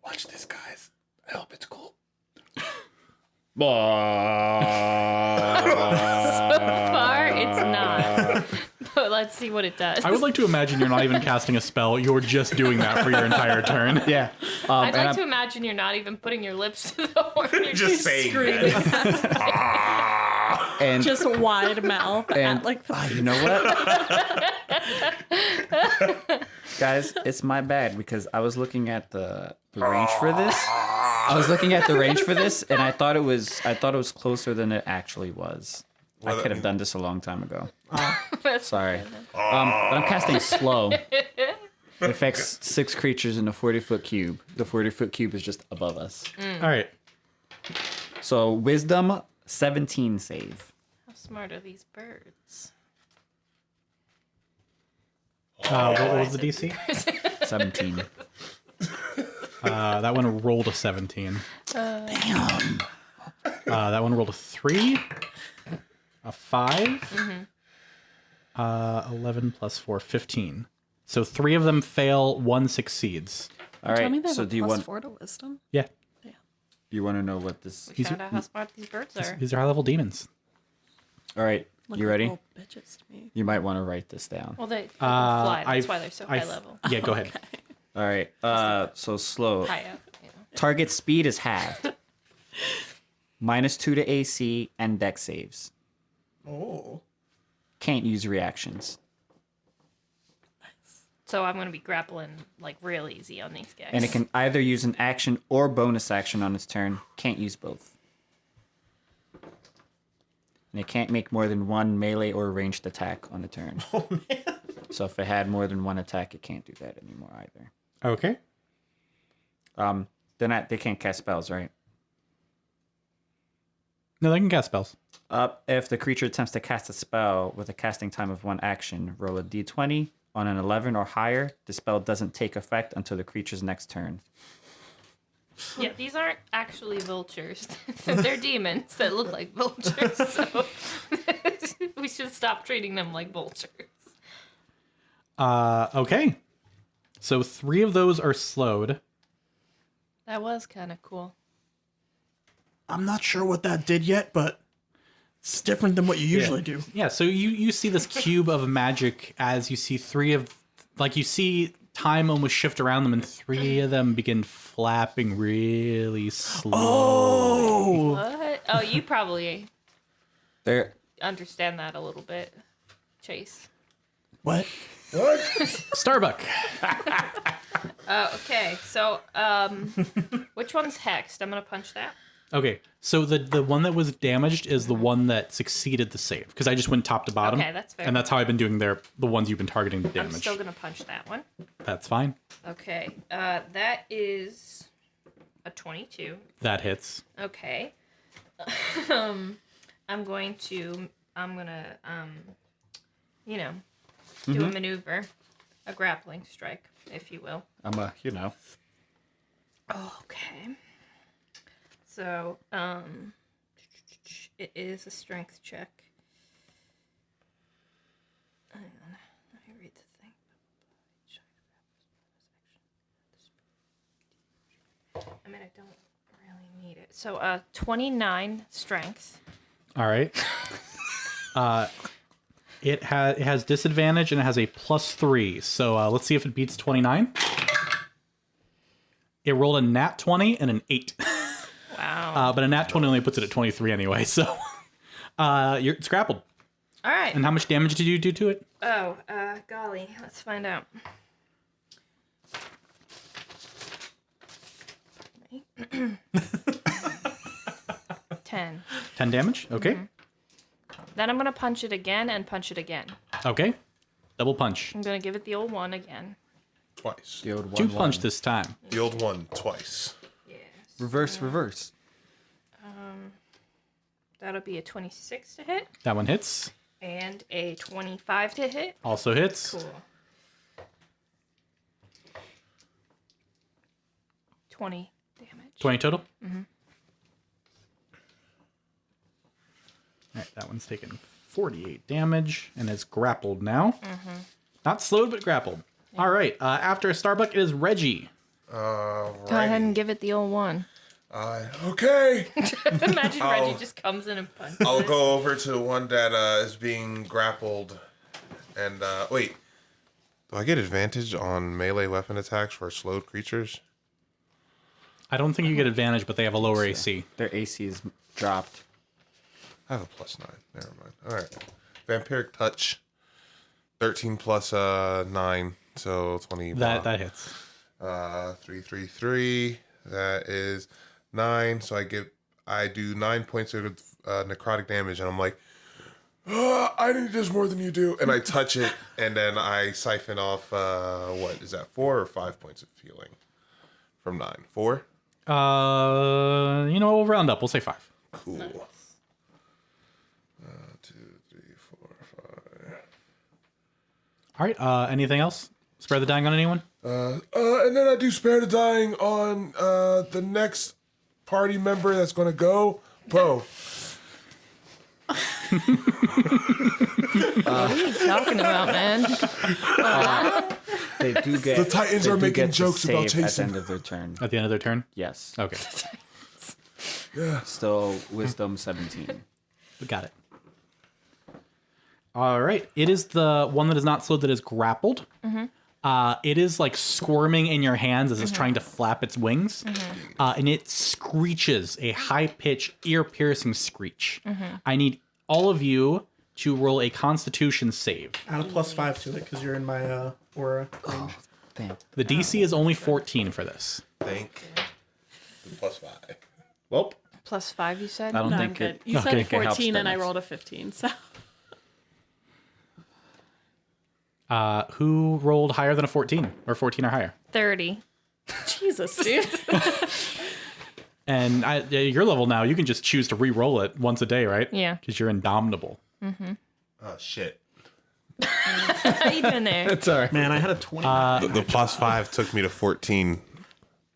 Watch this, guys. I hope it's cool. So far, it's not. But let's see what it does. I would like to imagine you're not even casting a spell. You're just doing that for your entire turn. yeah. I'd like to imagine you're not even putting your lips to the horn. You're Just saying screaming. And Just wide mouth And- at like the you know what? Guys, it's my bad because I was looking at the range for this. I was looking at the range for this and I thought it was closer than it actually was. I could have done this a long time ago. Sorry. But I'm casting slow. It affects 6 creatures in a 40-foot cube. The 40-foot cube is just above us. All right. So wisdom 17 save. How smart are these birds? What was the DC? 17. That one rolled a 17. Damn. That one rolled a 3, a 5, 11 plus 4, 15. So 3 of them fail, 1 succeeds. All Tell me right. they So have do you plus want 4 to wisdom? Yeah, you want to know what this? We found out how smart these birds are. these are high-level demons. All right. Look You like ready? little bitches to me. You might want to write this down. Well, they can fly. That's I've- why they're so I've- high level. Yeah, go ahead. All right. So slow. High up. You know. Target speed is halved. -2 to AC and dex saves. Oh. Can't use reactions. So I'm going to be grappling like real easy on these guys. And it can either use an action or bonus action on its turn. Can't use both. And it can't make more than 1 melee or ranged attack on a turn. Oh, man. So if it had more than 1 attack, it can't do that anymore either. Okay. They can't cast spells, right? No, they can cast spells. If the creature attempts to cast a spell with a casting time of 1 action, roll a d20. On an 11 or higher, the spell doesn't take effect until the creature's next turn. Yeah, these aren't actually vultures. They're demons that look like vultures. So we should stop treating them like vultures. Okay. So 3 of those are slowed. That was kind of cool. I'm not sure what that did yet, but it's different than what you usually do. Yeah, so you see this cube of magic as you see 3 of... Like, you see time almost shift around them, and 3 of them begin flapping really slow. Oh! What? Oh, you probably There, understand that a little bit, Chase. What? Starbuck. Okay, so which one's hexed? I'm gonna punch that. Okay, so the one that was damaged is the one that succeeded the save, because I just went top to bottom. Okay, that's fair. And that's how I've been doing the ones you've been targeting the I'm damage. still gonna punch that one. That's fine. Okay, that is a 22. That hits. Okay. I'm gonna, do a maneuver, a grappling strike, if you will. Okay. So, it is a strength check. Hang on, let me read the thing. I mean, I don't really need it. So, 29 strength. All right. It has disadvantage and it has a +3. So let's see if it beats 29. It rolled a nat 20 and an 8. Wow. But a nat 20 only puts it at 23 anyway. So it's grappled. All right. And how much damage did you do to it? Oh, golly. Let's find out. 10. 10 damage. Okay. Then I'm going to punch it again and punch it again. Okay. Double punch. I'm going to give it the old one again. twice. The old one. Two punch this time. The old one twice. Yes. Reverse. That'll be a 26 to hit That one hits. and a 25 to hit. Also hits. Cool. 20 damage. 20 total? Mm-hmm. All right, that one's taken 48 damage and is grappled now. Mm-hmm. Not slowed, but grappled. Yeah. All right, after Starbuck, it is Reggie. Go ahead and give it the old one. Okay. Imagine Reggie just comes in and punches. I'll go over to the one that is being grappled. And, wait. Do I get advantage on melee weapon attacks for slowed creatures? I don't think you get advantage, but they have a lower AC. Their AC is dropped. I have a +9. Never mind. All right. Vampiric touch. 13 plus 9, so 20. That hits. 3. That is 9. So I do 9 points of necrotic damage, and I'm like, I need this more than you do. And I touch it, and then I siphon off, what is that, 4 or 5 points of healing from 9? 4? We'll round up. We'll say 5. Cool. 2, 3, 4, 5. All right. Anything else? Spare the dying on anyone? And then I do spare the dying on the next party member that's gonna go. Bo. What are you talking about, man? They do get. The Titans they are do making get to jokes about save at Chaisson. the end of their turn. At the end of their turn? Yes. Okay. Still wisdom 17. We got it. All right. It is the one that is not slowed that is grappled. Mm-hmm. It is like squirming in your hands as it's trying to flap its wings. Mm-hmm. And it screeches a high-pitched, ear-piercing screech. Mm-hmm. I need all of you to roll a Constitution save. Add a +5 to it because you're in my aura range. Damn. The DC is only 14 for this. Thank the +5. Well, +5, you said? I don't No, I'm think good. it. You Okay, said okay, helps 14 and I them. rolled a 15, so. Who rolled higher than a 14 or 14 or higher? 30. Jesus, dude. And your level now, you can just choose to re-roll it once a day, right? Yeah. Because you're indomitable. oh shit. Even there. It's alright. Man, I had a 20. The +5 took me to 14.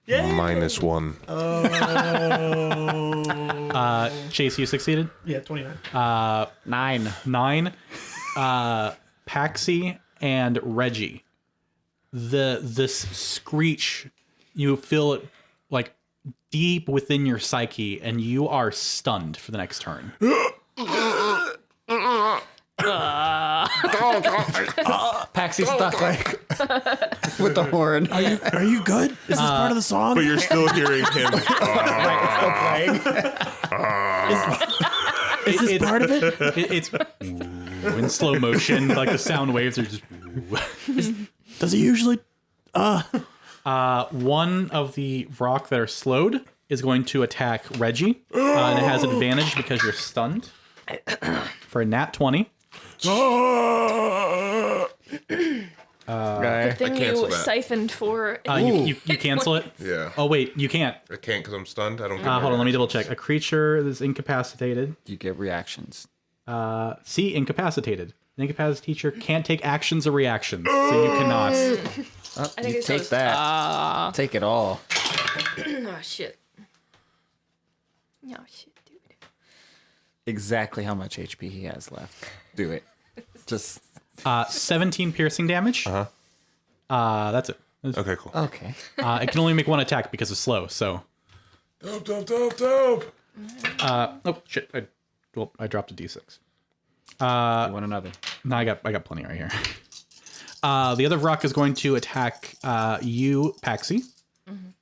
-1. Chase, you succeeded? Yeah, 29. 9. Paxi and Reggie. This screech, you feel it like deep within your psyche, and you are stunned for the next turn. Paxi's stuck like with the horn. Are you good? Is this part of the song? But you're still hearing him. Still playing. Is this part of it? It's in slow motion, like the sound waves are just. Does he usually? One of the rock that are slowed is going to attack Reggie, and it has advantage because you're stunned. For a nat 20. Okay. Thing cancel you that. siphoned for. You cancel it? Yeah. Oh, wait, you can't. I can't because I'm stunned. I don't get Hold on, let me double check. A creature that is incapacitated. You get reactions. See, incapacitated. An incapacitated teacher can't take actions or reactions, so you cannot. Oh, think you it take says, that. Take it all. Oh, shit. Oh, shit, dude. Exactly how much HP he has left. Do it. Just 17 piercing damage. That's it. Okay, cool. okay. It can only make one attack because it's slow, so. Dope. Oh, shit. I dropped a d6. You want another? No, I got plenty right here. The other rock is going to attack you, Paxi. I'm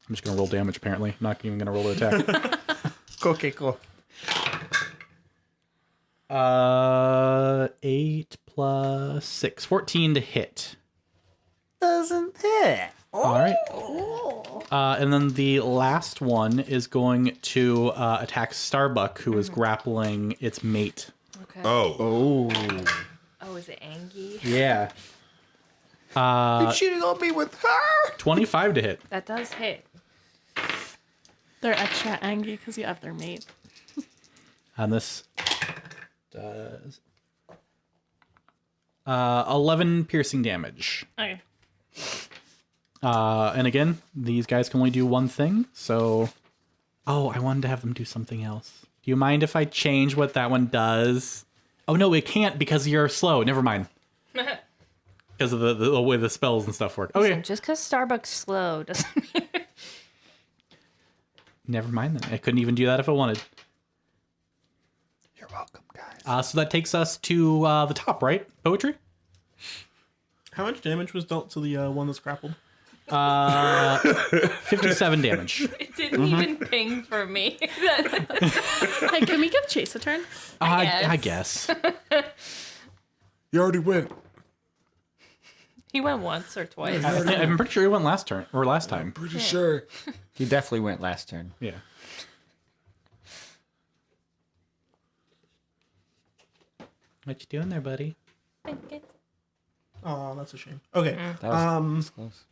just going to roll damage, apparently. I'm not even going to roll the attack. Okay, cool. 8 plus 6. 14 to hit. Doesn't hit. All right. And then the last one is going to attack Starbuck, who is grappling its mate. Okay. Oh. Oh. Oh, is it Angie? Yeah. You cheated on me with her. 25 to hit. That does hit. They're extra angry because you have their mate. And this does 11 piercing damage. Okay. And again, these guys can only do one thing, so... Oh, I wanted to have them do something else. Do you mind if I change what that one does? Oh, no, it can't because you're slow. Never mind. Because of the way the spells and stuff work. Okay. Listen, just because Starbuck's slow doesn't mean... Never mind then. I couldn't even do that if I wanted. You're welcome, guys. So that takes us to the top, right? Poetry? How much damage was dealt to the one that's grappled? 57 damage. It didn't even ping for me. Hey, can we give Chase a turn? I guess. You already went. He went once or twice. I'm pretty sure he went last turn, or last time. Pretty sure. He definitely went last turn. Yeah. What you doing there, buddy? Oh, that's a shame. Okay. That was close.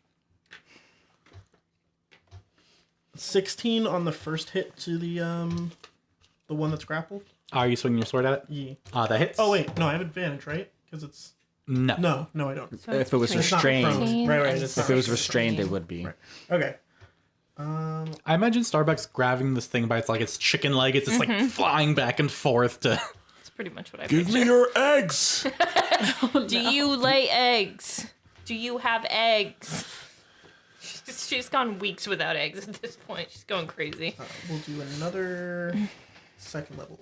16 on the first hit to the one that's grappled. Are you swinging your sword at it? Yeah. That hits. Oh wait, no, I have advantage, right? Because it's No. no, I don't. If it was It's not restrained, prone. Right. It's if not it was restrained, it would be. Right. Okay. I imagine Starbuck's grabbing this thing by its chicken leg. It's just like flying back and forth to... That's pretty much what I Give pictured. me your eggs. Do you lay eggs? Do you have eggs? She's gone weeks without eggs at this point. She's going crazy. We'll do another second level.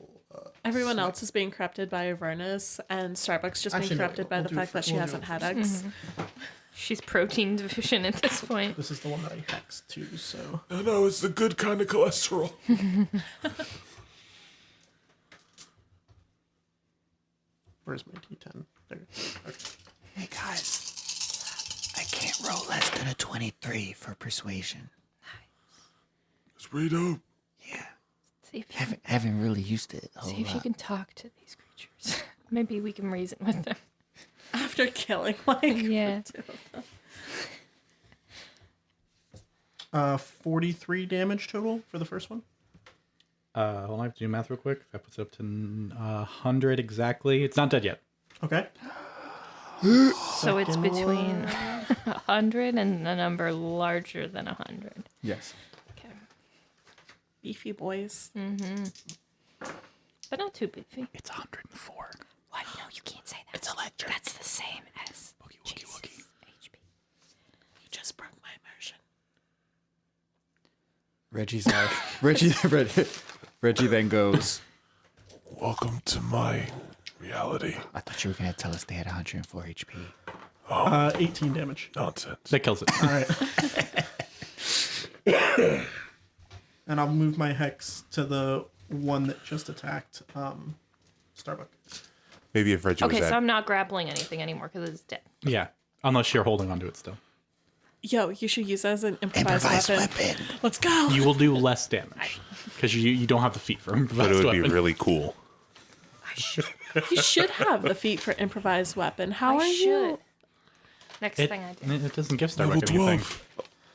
Everyone else is being corrupted by Avernus, and Starbuck's just Actually, being no, corrupted by we'll the do fact it that she we'll do hasn't it had first. eggs. She's protein deficient at this point. This is the one that I hexed too. So No, it's the good kind of cholesterol. where's my D10? There. Okay. Hey guys, I can't roll less than a 23 for persuasion. It's pretty dope. Yeah, See if you, haven't really used it. see if you can talk to these creatures. Maybe we can reason with them. After killing, like, Yeah. 43 damage total for the first one. Hold on, I have to do math real quick. That puts it up to 100 exactly. It's not dead yet. Okay. So it's between 100 and a number larger than 100. Yes. Okay. beefy boys. But not too beefy. It's 104. What? No, you can't say that. It's electric. That's the same as Jesus' HP. You just broke my immersion. Reggie's Reggie then goes, Welcome to my reality. I thought you were going to tell us they had 104 HP. 18 damage. Nonsense. That kills it. All right. And I'll move my hex to the one that just attacked Starbuck. Maybe if Reggie Okay, was so at... I'm not grappling anything anymore because it's dead. Yeah, unless you're holding onto it still. Yo, you should use that as an improvised weapon. Let's go. You will do less damage because you don't have the feat for improvised But it would weapon. be really cool. You should have the feat for improvised weapon. How are you? Next It, thing I do. it doesn't give Level Starbuck anything. 12.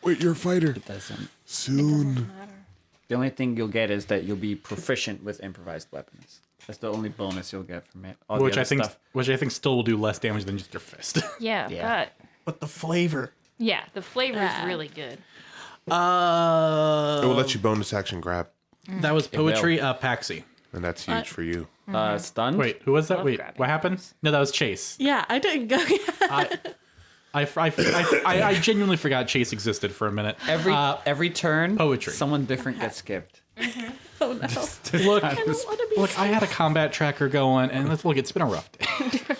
Wait, you're a fighter. It doesn't. Soon. Doesn't matter. The only thing you'll get is that you'll be proficient with improvised weapons. That's the only bonus you'll get from it. All Which the I other think, stuff. still will do less damage than just your fist. Yeah, Yeah. But the flavor. yeah, the flavor is really good. It will let you bonus action grab, That was will. poetry. Paxi. and that's huge for you. Stunned. Wait, who was that? Love Wait, grabbing what happened? No, that was Chase. Yeah, I didn't go. I genuinely forgot Chase existed for a minute. Every turn, poetry. someone different gets skipped. Oh no. Look, I don't want to be. look, I had a combat tracker going, and look, it's been a rough day.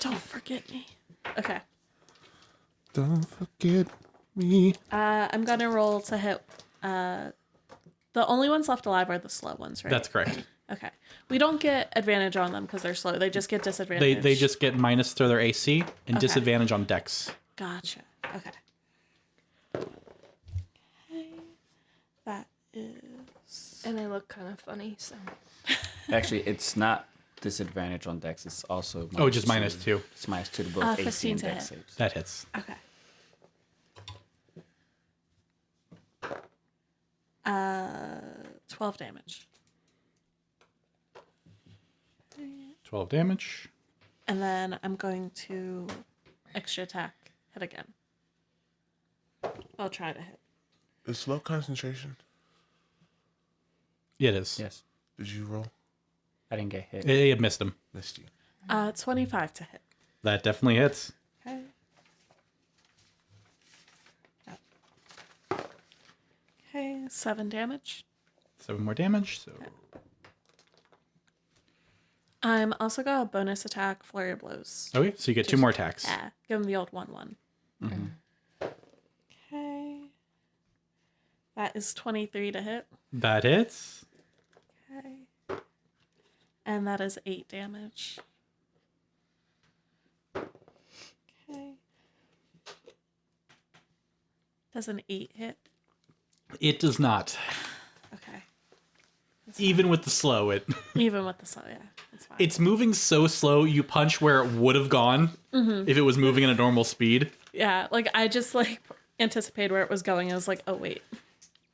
Don't forget me. Okay. Don't forget me. I'm gonna roll to hit. The only ones left alive are the slow ones, right? That's correct. Okay. We don't get advantage on them because they're slow. They just get disadvantage. They just get minus to their AC and Okay. disadvantage on Dex. Gotcha. Okay. That is. And they look kind of funny, so. Actually, it's not disadvantage on Dex. It's also Oh, just -2. It's -2 to both AC 15 and to Dex hit. saves. That hits. Okay. 12 damage. 12 damage. And then I'm going to extra attack, hit again. I'll try to hit. Is slow concentration? Yeah, it is. Yes. Did you roll? I didn't get hit. It missed him. Missed you. 25 to hit. That definitely hits. Okay. Okay, 7 damage. 7 more damage. So I'm also got a bonus attack, flurry of blows. okay, so you get 2 more attacks. Yeah, give him the old 1/1. Mm-hmm. Okay. That is 23 to hit. That hits. Okay. And that is 8 damage. Okay. Does an 8 hit? It does not. Okay. Even with the slow, Even with the slow, yeah. It's fine. it's moving so slow. You punch where it would have gone if it was moving at a normal speed. Yeah, like I just like anticipated where it was going. I was like, oh wait.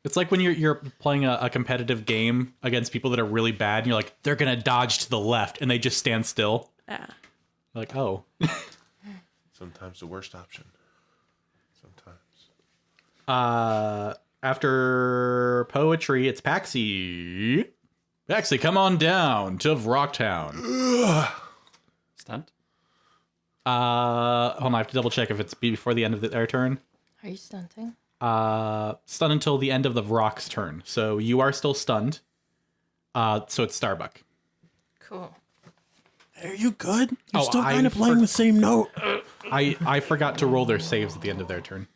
It's like when you're playing a competitive game against people that are really bad, and you're like, they're gonna dodge to the left, and they just stand still. Yeah. You're like, oh. Sometimes the worst option. Sometimes. After poetry, it's Paxi. Paxi, come on down to Rocktown. Stunt? Hold on, I have to double check if it's before the end of their turn. Are you stunting? Stun until the end of the Vrock's turn. So you are still stunned. So it's Starbuck. Cool. Are you good? You're Oh, still I kind of playing the same note. I forgot to roll their saves at the end of their turn.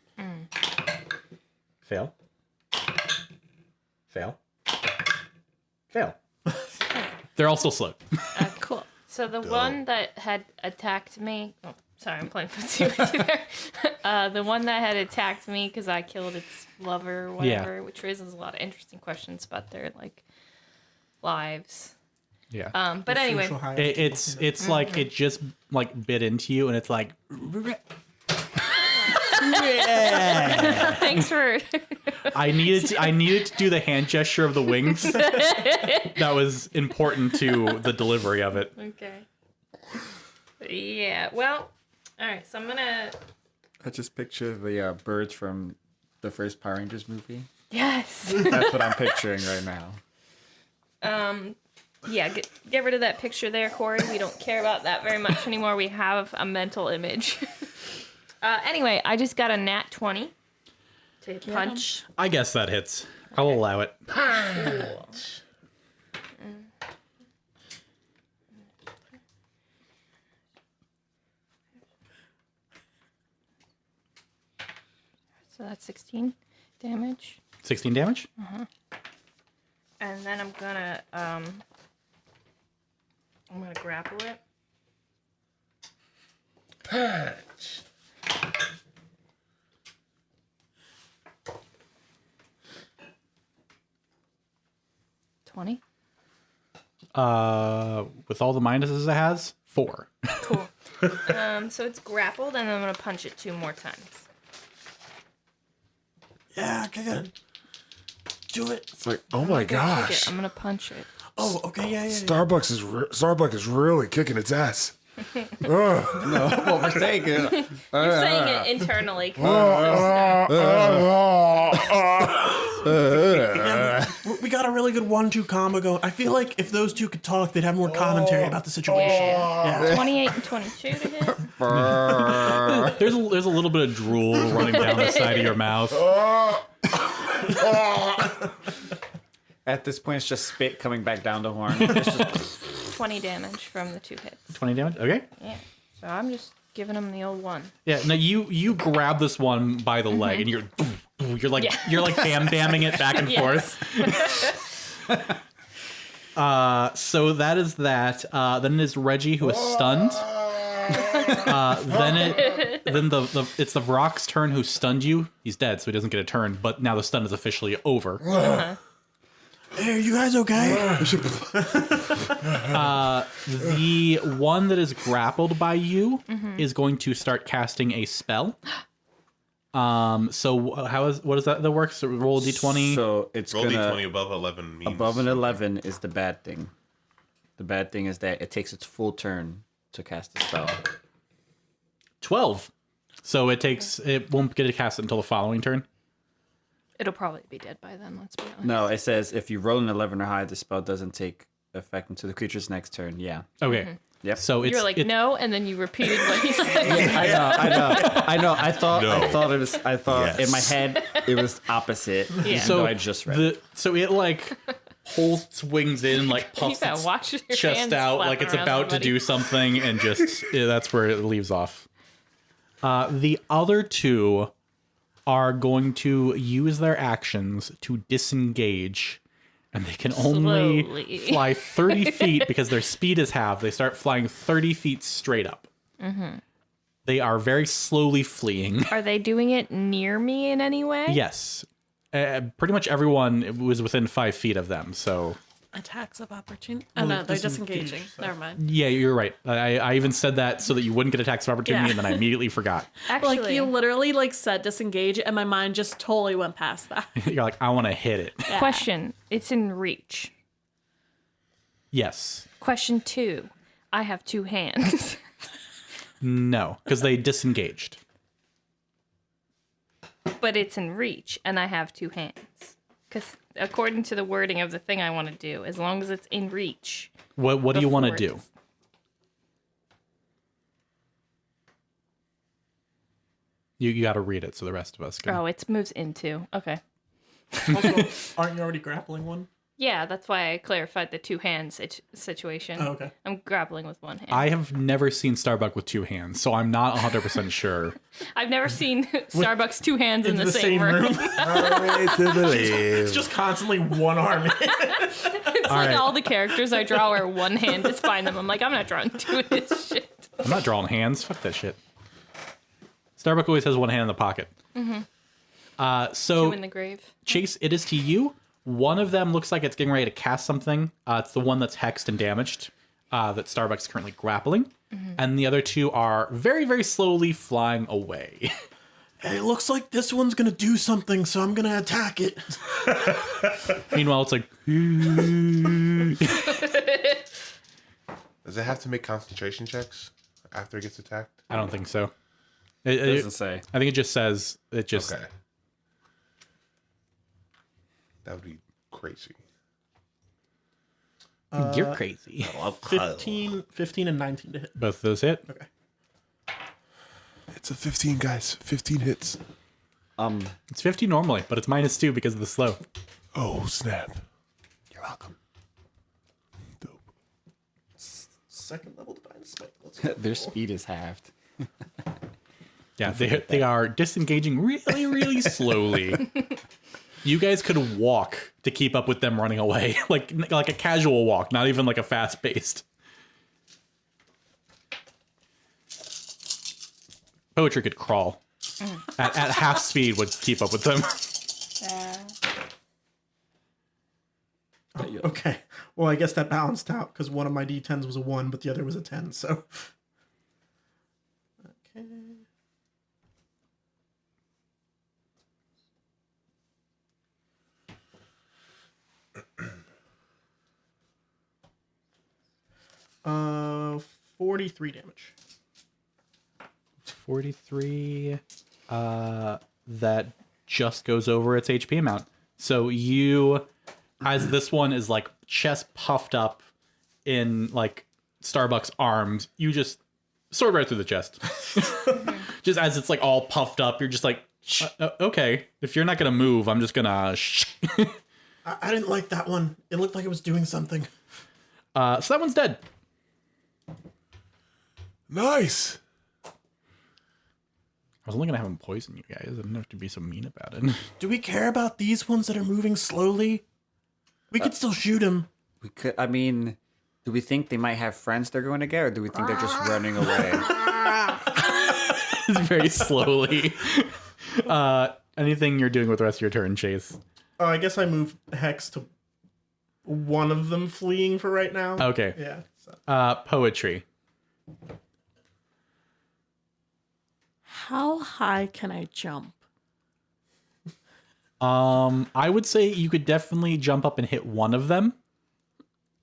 Fail. Fail. Fail. They're all still slow. Cool. So the one that had attacked me. Oh, sorry, I'm playing footsie with you there. The one that had attacked me because I killed its lover or whatever, which raises a lot of interesting questions about their like lives. Yeah. But anyway, Social hierarchy. It's like it just like bit into you, and it's like thanks for. I needed to do the hand gesture of the wings. That was important to the delivery of it. Okay. Yeah. Well. All right. So I'm gonna. I just picture the birds from the first Power Rangers movie. Yes. That's what I'm picturing right now. Yeah. Get rid of that picture there, Corey. We don't care about that very much anymore. We have a mental image. Anyway, I just got a nat 20 to punch. I guess that hits. I'll allow it. Punch. So that's 16 damage. 16 damage? And then I'm gonna grapple it. Punch. With all the minuses it has, 4. Cool. So it's grappled, and I'm gonna punch it 2 more times. Yeah, okay, do it. It's like, oh my Kick it. gosh. I'm gonna punch it. Oh, okay, yeah. Starbuck is really kicking its ass. Ugh. What we're saying is, You're saying it internally. We got a really good 1-2 combo going. I feel like if those two could talk, they'd have more commentary about the situation. Yeah. 28 and 22 to hit. There's a little bit of drool running down the side of your mouth. at this point, it's just spit coming back down the horn. It's just 20 damage from the 2 hits. 20 damage? Okay. Yeah. So I'm just giving him the old one. Yeah, no, you grab this one by the leg and you're like you're like bam-bamming it back and forth. So that is that. Then it is Reggie who is stunned. Then it's the Vrock's turn who stunned you. He's dead, so he doesn't get a turn. But now the stun is officially over. Hey, are you guys okay? The one that is grappled by you is going to start casting a spell. So what is that works? So roll a d20. So it's Roll gonna d20 above 11 means above an 11 is the bad thing. The bad thing is that it takes its full turn to cast the spell. 12. So it won't get a cast until the following turn. It'll probably be dead by then, let's be honest. No, it says if you roll an 11 or higher, the spell doesn't take effect until the creature's next turn. Yeah. Okay. Yep. So You're like, no, and then you repeated what he said. I know. I thought Yes. in my head it was opposite. Yeah. Even So though I just read it. so it like whole swings in, like puffs gotta its watch your chest hands out flapping like it's around about to somebody. do something, and just that's where it leaves off. The other two are going to use their actions to disengage, and they can only Slowly. fly 30 feet because their speed is halved. They start flying 30 feet straight up. They are very slowly fleeing. Are they doing it near me in any way? Yes. Pretty much everyone was within 5 feet of them, so... Attacks of opportunity. Oh no, they're disengaging. Never mind. Yeah, you're right. I even said that so that you wouldn't get attacks of opportunity, Yeah. and then I immediately forgot. Actually, Like you literally like said disengage, and my mind just totally went past that. You're like, I want to hit it. question. It's in reach. Yes. Question 2. I have 2 hands. No, because they disengaged. But it's in reach, and I have 2 hands. Because according to the wording of the thing I want to do, as long as it's in reach. What do you want to before do? You got to read it so the rest of us can. Oh, it moves into. Okay. Also, aren't you already grappling one? Yeah, that's why I clarified the 2 hands situation. Oh, okay. I'm grappling with 1 hand. I have never seen Starbuck with 2 hands, so I'm not 100% sure. I've never seen Starbucks 2 hands in the same room. It's just constantly one arm. It's All like right. all the characters I draw are 1 hand is fine them. I'm like, I'm not drawing 2 of this shit. I'm not drawing hands. Fuck that shit. Starbuck always has 1 hand in the pocket. Mm-hmm. 2 in the grave. Chase, it is to you. One of them looks like it's getting ready to cast something. It's the one that's hexed and damaged that Starbuck's currently grappling. And the other 2 are very, very slowly flying away. Hey, it looks like this one's gonna do something, so I'm gonna attack it. Meanwhile, it's like... Does it have to make concentration checks after it gets attacked? I don't think so. It doesn't say. I think it just says... It just... Okay. That would be crazy. You're crazy. 15 and 19 to hit. Both of those hit. Okay. It's a 15, guys. 15 hits. It's 50 normally, but it's -2 because of the slow. Oh, snap. You're welcome. Dope. Second level divine smite. Let's go. Their speed is halved. Yeah, they are disengaging really, really slowly. You guys could walk to keep up with them running away, like a casual walk, not even like a fast paced. Poetry could crawl at half speed, would keep up with them. Okay. Well, I guess that balanced out because one of my d10s was a 1, but the other was a 10. So. Okay. Uh, 43 damage. 43. That just goes over its HP amount. So you, as this one is like chest puffed up in like Starbuck's arms, you just sword right through the chest. Just as it's like all puffed up, you're just like, okay, if you're not gonna move, I'm just gonna. I didn't like that one. It looked like it was doing something. So that one's dead. Nice. I was only gonna have him poison you guys. I didn't have to be so mean about it. Do we care about these ones that are moving slowly? We could still shoot him. We could. I mean, do we think they might have friends they're going to get, or do we think they're just running away? Very slowly. Anything you're doing with the rest of your turn, Chase? Oh, I guess I move Hex to one of them fleeing for right now. Okay. Yeah. So. Poetry. How high can I jump? I would say you could definitely jump up and hit one of them.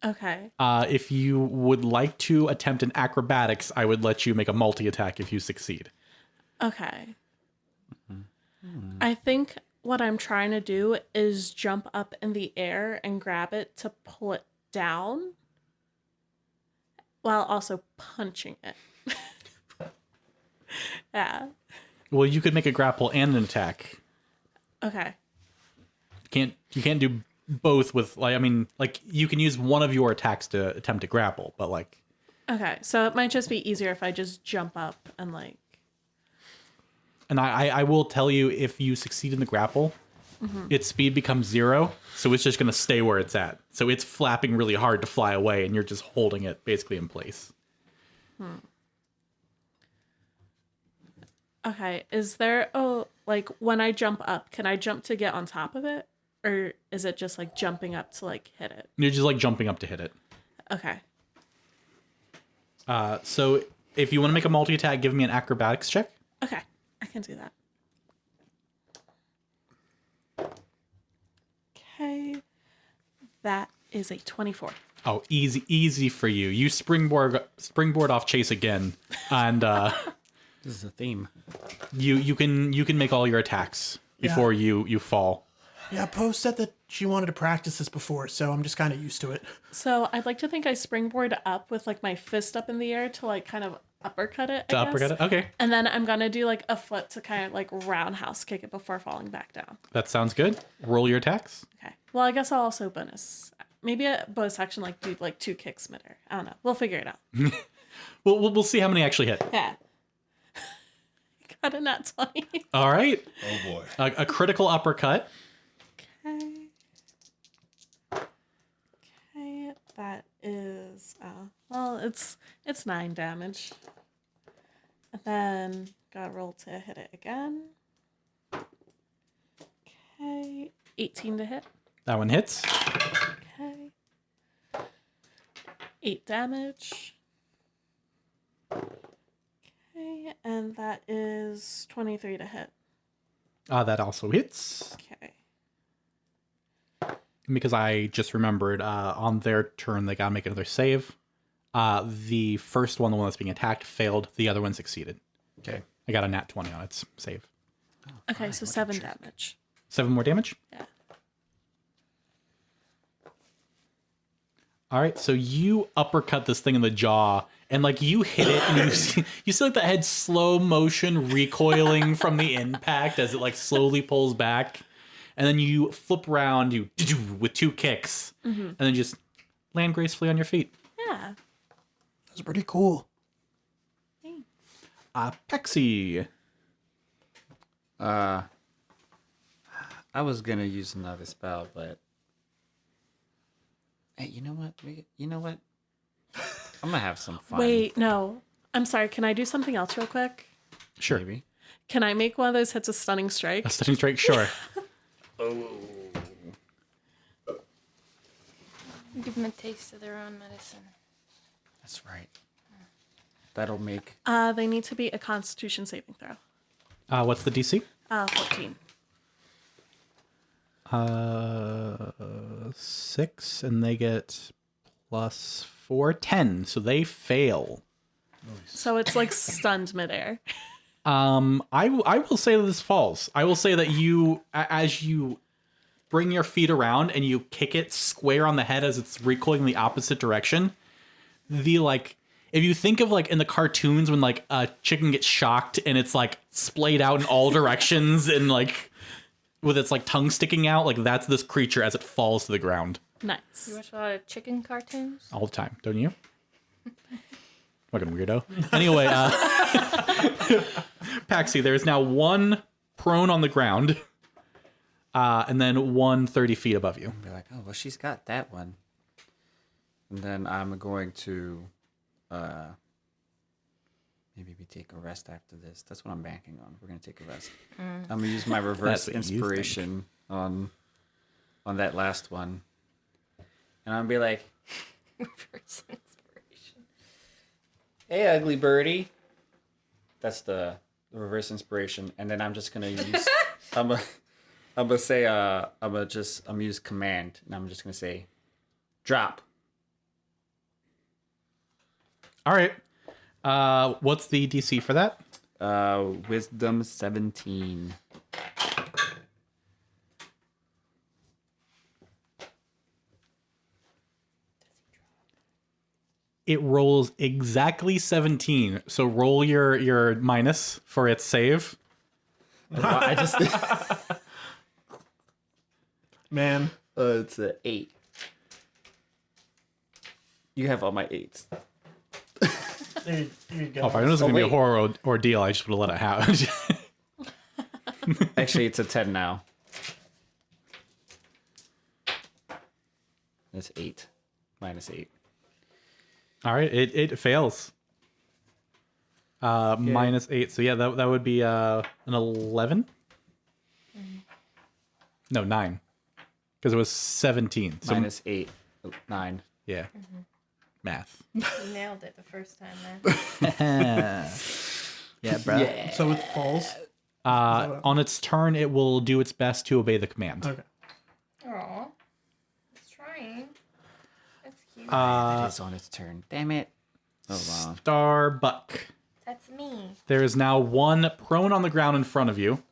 Okay. If you would like to attempt an acrobatics, I would let you make a multi-attack if you succeed. Okay. I think what I'm trying to do is jump up in the air and grab it to pull it down while also punching it. Yeah. Well, you could make a grapple and an attack. Okay. You can't do both with you can use one of your attacks to attempt to grapple, but like. Okay. So it might just be easier if I just jump up and like. And I will tell you, if you succeed in the grapple, its speed becomes 0, so it's just going to stay where it's at. So it's flapping really hard to fly away, and you're just holding it basically in place. Okay. Is there like when I jump up, can I jump to get on top of it? Or is it just like jumping up to like hit it? You're just like jumping up to hit it. Okay. So if you want to make a multi-attack, give me an acrobatics check. Okay. I can do that. Okay. That is a 24. Oh, easy for you. You springboard off Chase again, and This is a theme. you can make all your attacks before you fall. Yeah, Poe said that she wanted to practice this before, so I'm just kind of used to it. So I'd like to think I springboard up with like my fist up in the air to like kind of uppercut it. I Uppercut guess. it? Okay. And then I'm gonna do like a foot to kind of like roundhouse kick it before falling back down. That sounds good. Roll your attacks. Okay. Well, I guess I'll also bonus. Maybe a bonus action like do like 2 kicks midair. I don't know. We'll figure it out. We'll see how many actually hit. Yeah. Got a nat 20. All right. Oh boy. A critical uppercut. Okay. Okay, that is well, it's 9 damage. And then gotta roll to hit it again. Okay, 18 to hit. That one hits. Okay. 8 damage. Okay, and that is 23 to hit. That also hits. Okay. Because I just remembered on their turn, they gotta make another save. The first one, the one that's being attacked, failed. The other one succeeded. Okay. I got a nat 20 on its save. Okay, so 7 damage. 7 more damage? Yeah. All right, so you uppercut this thing in the jaw, and like you hit it, and you see like the head slow motion recoiling from the impact as it like slowly pulls back, and then you flip around, you with 2 kicks, and then just land gracefully on your feet. Yeah. That's pretty cool. Paxi. I was gonna use another spell, but hey, you know what? I'm gonna have some fun. Wait, no. I'm sorry. Can I do something else real quick? Sure. Maybe. Can I make one of those hits a stunning strike? A stunning strike, sure. Give them a taste of their own medicine. That's right. That'll make. They need to be a Constitution saving throw. What's the DC? 14. 6, and they get +4, 10. So they fail. So it's like stunned midair. I will say that this falls. I will say that you, as you bring your feet around and you kick it square on the head as it's recoiling the opposite direction, the like, if you think of like in the cartoons when like a chicken gets shocked and it's like splayed out in all directions and like with its like tongue sticking out, like that's this creature as it falls to the ground Nice. You watch a lot of chicken cartoons? all the time, don't you? Fucking weirdo. Anyway, Paxi, there's now 1 prone on the ground, and then 1 30 feet above you. Be like, oh well, she's got that one. And then I'm going to maybe we take a rest after this. That's what I'm banking on. We're gonna take a rest. I'm gonna use my reverse That's what you inspiration on that last one, and I'm gonna be like, Reverse inspiration. "Hey, ugly birdie." That's the reverse inspiration, and then I'm just gonna use I'm gonna say I'm use command, and I'm just gonna say, drop. All right. What's the DC for that? Wisdom 17. It rolls exactly 17. So roll your minus for its save. I just Man. it's an 8. You have all my 8s. There you go. Oh, if I knew it was going to be a wait. horror ordeal, I just would have let it happen. Actually, it's a 10 now. That's 8. Minus 8. All right, it fails. Minus 8. So yeah, that would be an 11. No, 9. Because it was 17. So Minus 8. 9. yeah. Math. You nailed it the first time, man. Yeah, bro. Yeah. So it falls. On its turn, it will do its best to obey the command. Okay. Aw. It's trying. That's cute. It is on its turn. Damn it. Oh, wow. Starbuck. That's me. There is now one prone on the ground in front of you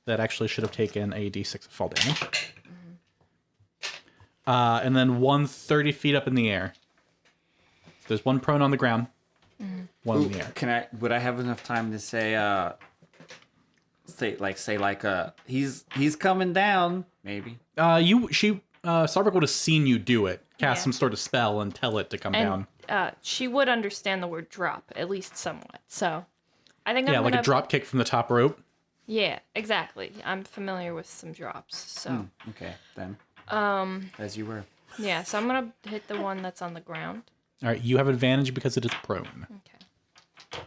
that actually should have taken a d6 of fall damage. And then one 30 feet up in the air. So there's one prone on the ground, one in the air. Would I have enough time to say he's coming down, maybe? Starbuck would have seen you do it, cast Yeah. some sort of spell and tell it to come down. And she would understand the word drop, at least somewhat. So I think Yeah, I'm like gonna... a drop kick from the top rope. Yeah, exactly. I'm familiar with some drops. So Okay, then. As you were. yeah, so I'm gonna hit the one that's on the ground. All right, you have advantage because it is prone. Okay.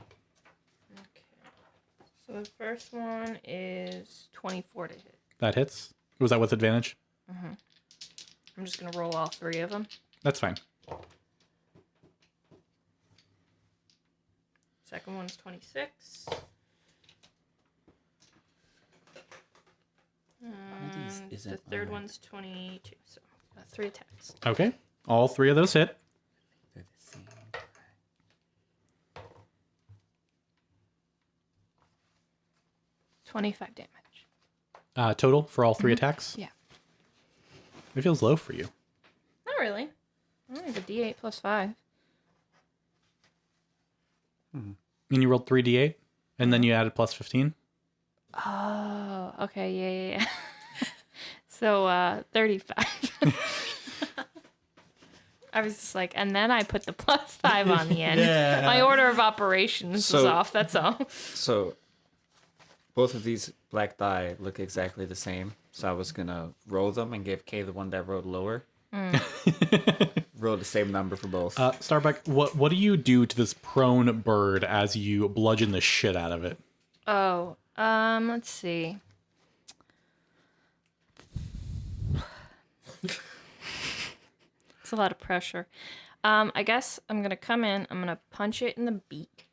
So the first one is 24 to hit. That hits. Was that with advantage? I'm just gonna roll all 3 of them. That's fine. Second one's 26. And the isn't third on one's 22. So 3 attacks. Okay, all 3 of those hit. They're the same. 25 damage. Total for all 3 attacks. Yeah. It feels low for you. Not really. I think a D8 plus 5. And you rolled 3d8, and then you added plus 15. Oh, okay. Yeah. So 35. I was just like, and then I put the plus 5 on the end. Yeah. My order of operations was So- off, that's all. So, both of these black die look exactly the same. So I was gonna roll them and give Kay the one that rolled lower. Roll the same number for both. Starbuck, what do you do to this prone bird as you bludgeon the shit out of it? Oh, let's see. It's a lot of pressure. I guess I'm going to come in, I'm going to punch it in the beak.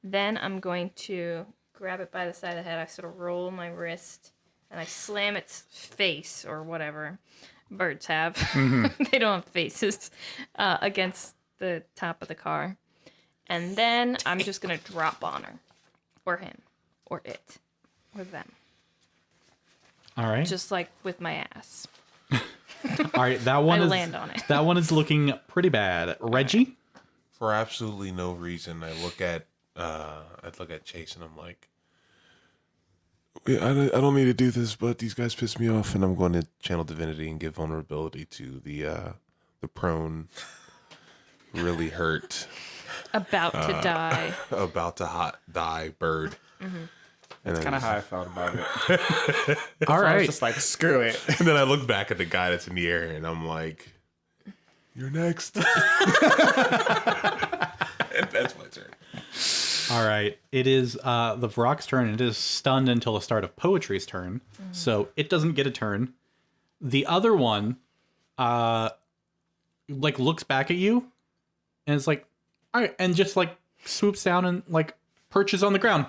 Then I'm going to grab it by the side of the head. I sort of roll my wrist and I slam its face or whatever birds have. They don't have faces against the top of the car. And then I'm just going to drop on her or him or it or them. All right. Just like with my ass. All right, that one I is land on it. That one is looking pretty bad. Reggie? For absolutely no reason, I look at Chase and I'm like, I don't need to do this, but these guys piss me off, and I'm going to channel divinity and give vulnerability to the prone, really hurt, About to die. about to die bird. And That's then, kind of how I felt about it. All I was right. just like, screw it. and then I look back at the guy that's in the air, and I'm like, You're next. and that's my turn. All right. It is the Varrock's turn. It is stunned until the start of Poetry's turn. So it doesn't get a turn. The other one like looks back at you and it's like, all right, and just like swoops down and like perches on the ground.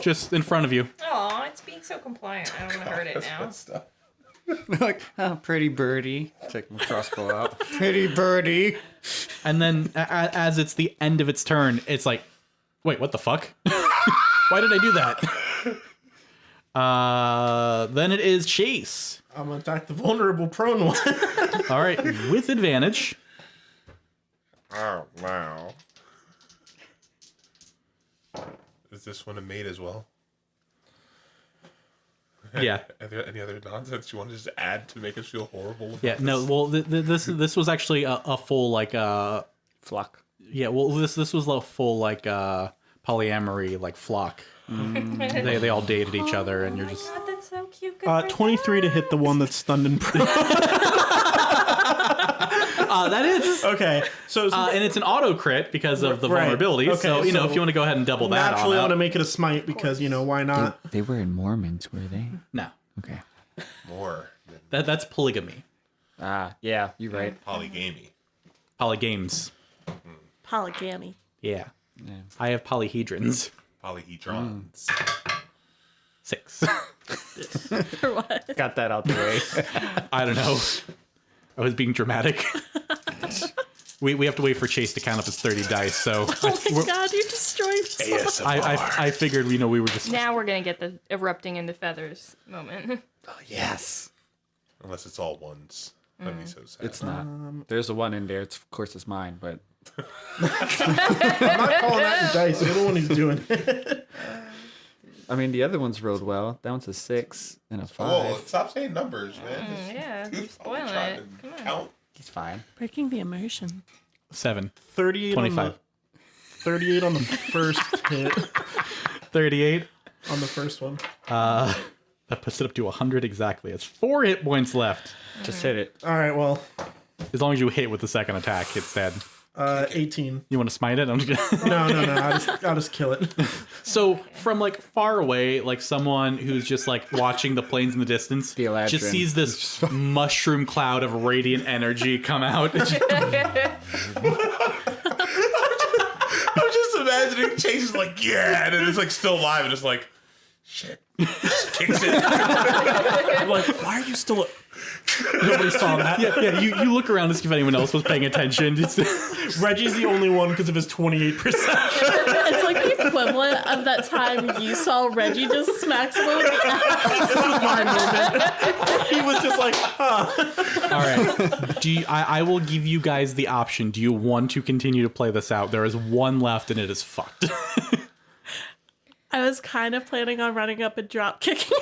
Just in front of you. Aw, it's being so compliant. I don't want to hurt it now. Stuff. Like, oh, pretty birdie. Take my crossbow out. Pretty birdie. And then as it's the end of its turn, it's like, wait, what the fuck? Why did I do that? Then it is Chase. I'm gonna attack the vulnerable prone one. All right, with advantage. Oh, wow. Is this one a mate as well? Yeah. Are there any other nonsense you want to just add to make us feel horrible? Yeah, no, well, this was actually a full, like, Flock. yeah, well, this was a full, like, polyamory, like, flock. They all dated each other, and you're just... God, that's so cute. Good for 23 to hit the one that's stunned and prone. that is... Okay, so and it's an auto crit because of the Right. vulnerability, Okay, so, you know, so if you want to go ahead and double that naturally I on want to out. make it a smite because, you know, why not? They were in Mormons, were they? No, Okay. More than that's polygamy. Ah, yeah, you're right. polygamy. Polygames. Polygamy. Yeah. Yeah. I have polyhedrons. Polyhedrons. 6. For what? Got that out the way. I don't know. I was being dramatic. We have to wait for Chase to count up his 30 dice, so Oh my god, you're destroying so much. I figured, you know, we were just... Now we're gonna get the erupting into feathers moment. Oh, yes. Unless it's all ones. That'd be so sad. It's not. There's a one in there. It's, of course, it's mine, but I'm not calling out your dice. You're the one who's doing it. I mean, the other ones rolled well. That one's a 6 and a 5. Oh, stop saying numbers, man. Yeah, you're Just spoiling trying it. to Come on. count. He's fine. Breaking the immersion. 7. 38 25. on the 38 on the first hit 38. on the first one. That puts it up to 100 exactly. It's 4 hit points left. Just hit it. All right, well, As long as you hit with the second attack, it's dead. 18. You want to smite it? I'm just gonna... No. I'll just kill it. So from like far away, like someone who's just like watching the planes in the distance, The Eladrin. just sees this mushroom cloud of radiant energy come out. I'm just imagining Chase is like, yeah, and then it's like still alive and it's like, shit. Just kicks it. I'm like, why are you still? Nobody saw that. yeah. You look around to see if anyone else was paying attention. Reggie's the only one because of his 28%. It's like the equivalent of that time you saw Reggie just smack someone in the ass. This was my moment. He was just like, huh. All right. I will give you guys the option. Do you want to continue to play this out? There is one left, and it is fucked. I was kind of planning on running up and drop kicking.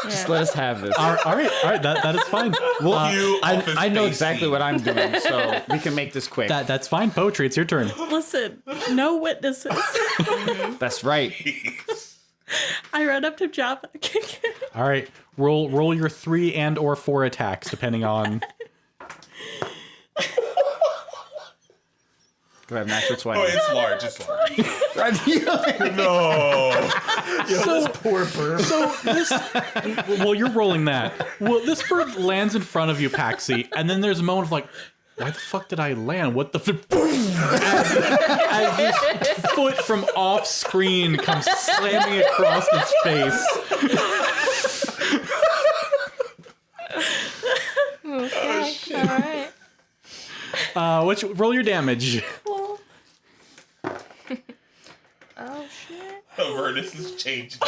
Just let us have this. all right. That is fine. Well, You I know office exactly facing. what I'm doing, so we can make this quick. That's fine. Poetry. It's your turn. Listen, no witnesses. That's right. I run up to drop kicking. All right. Roll your 3 and or 4 attacks, depending on. Go ahead, natural 20. Oh, it's large. It's large. No. So Poor bird. So this, well, you're rolling that. Well, this bird lands in front of you, Paxi, and then there's a moment of like, why the fuck did I land? What the? As this foot from off screen comes slamming across its face. Okay, all right. Roll your damage. Oh shit. Avernus is changing.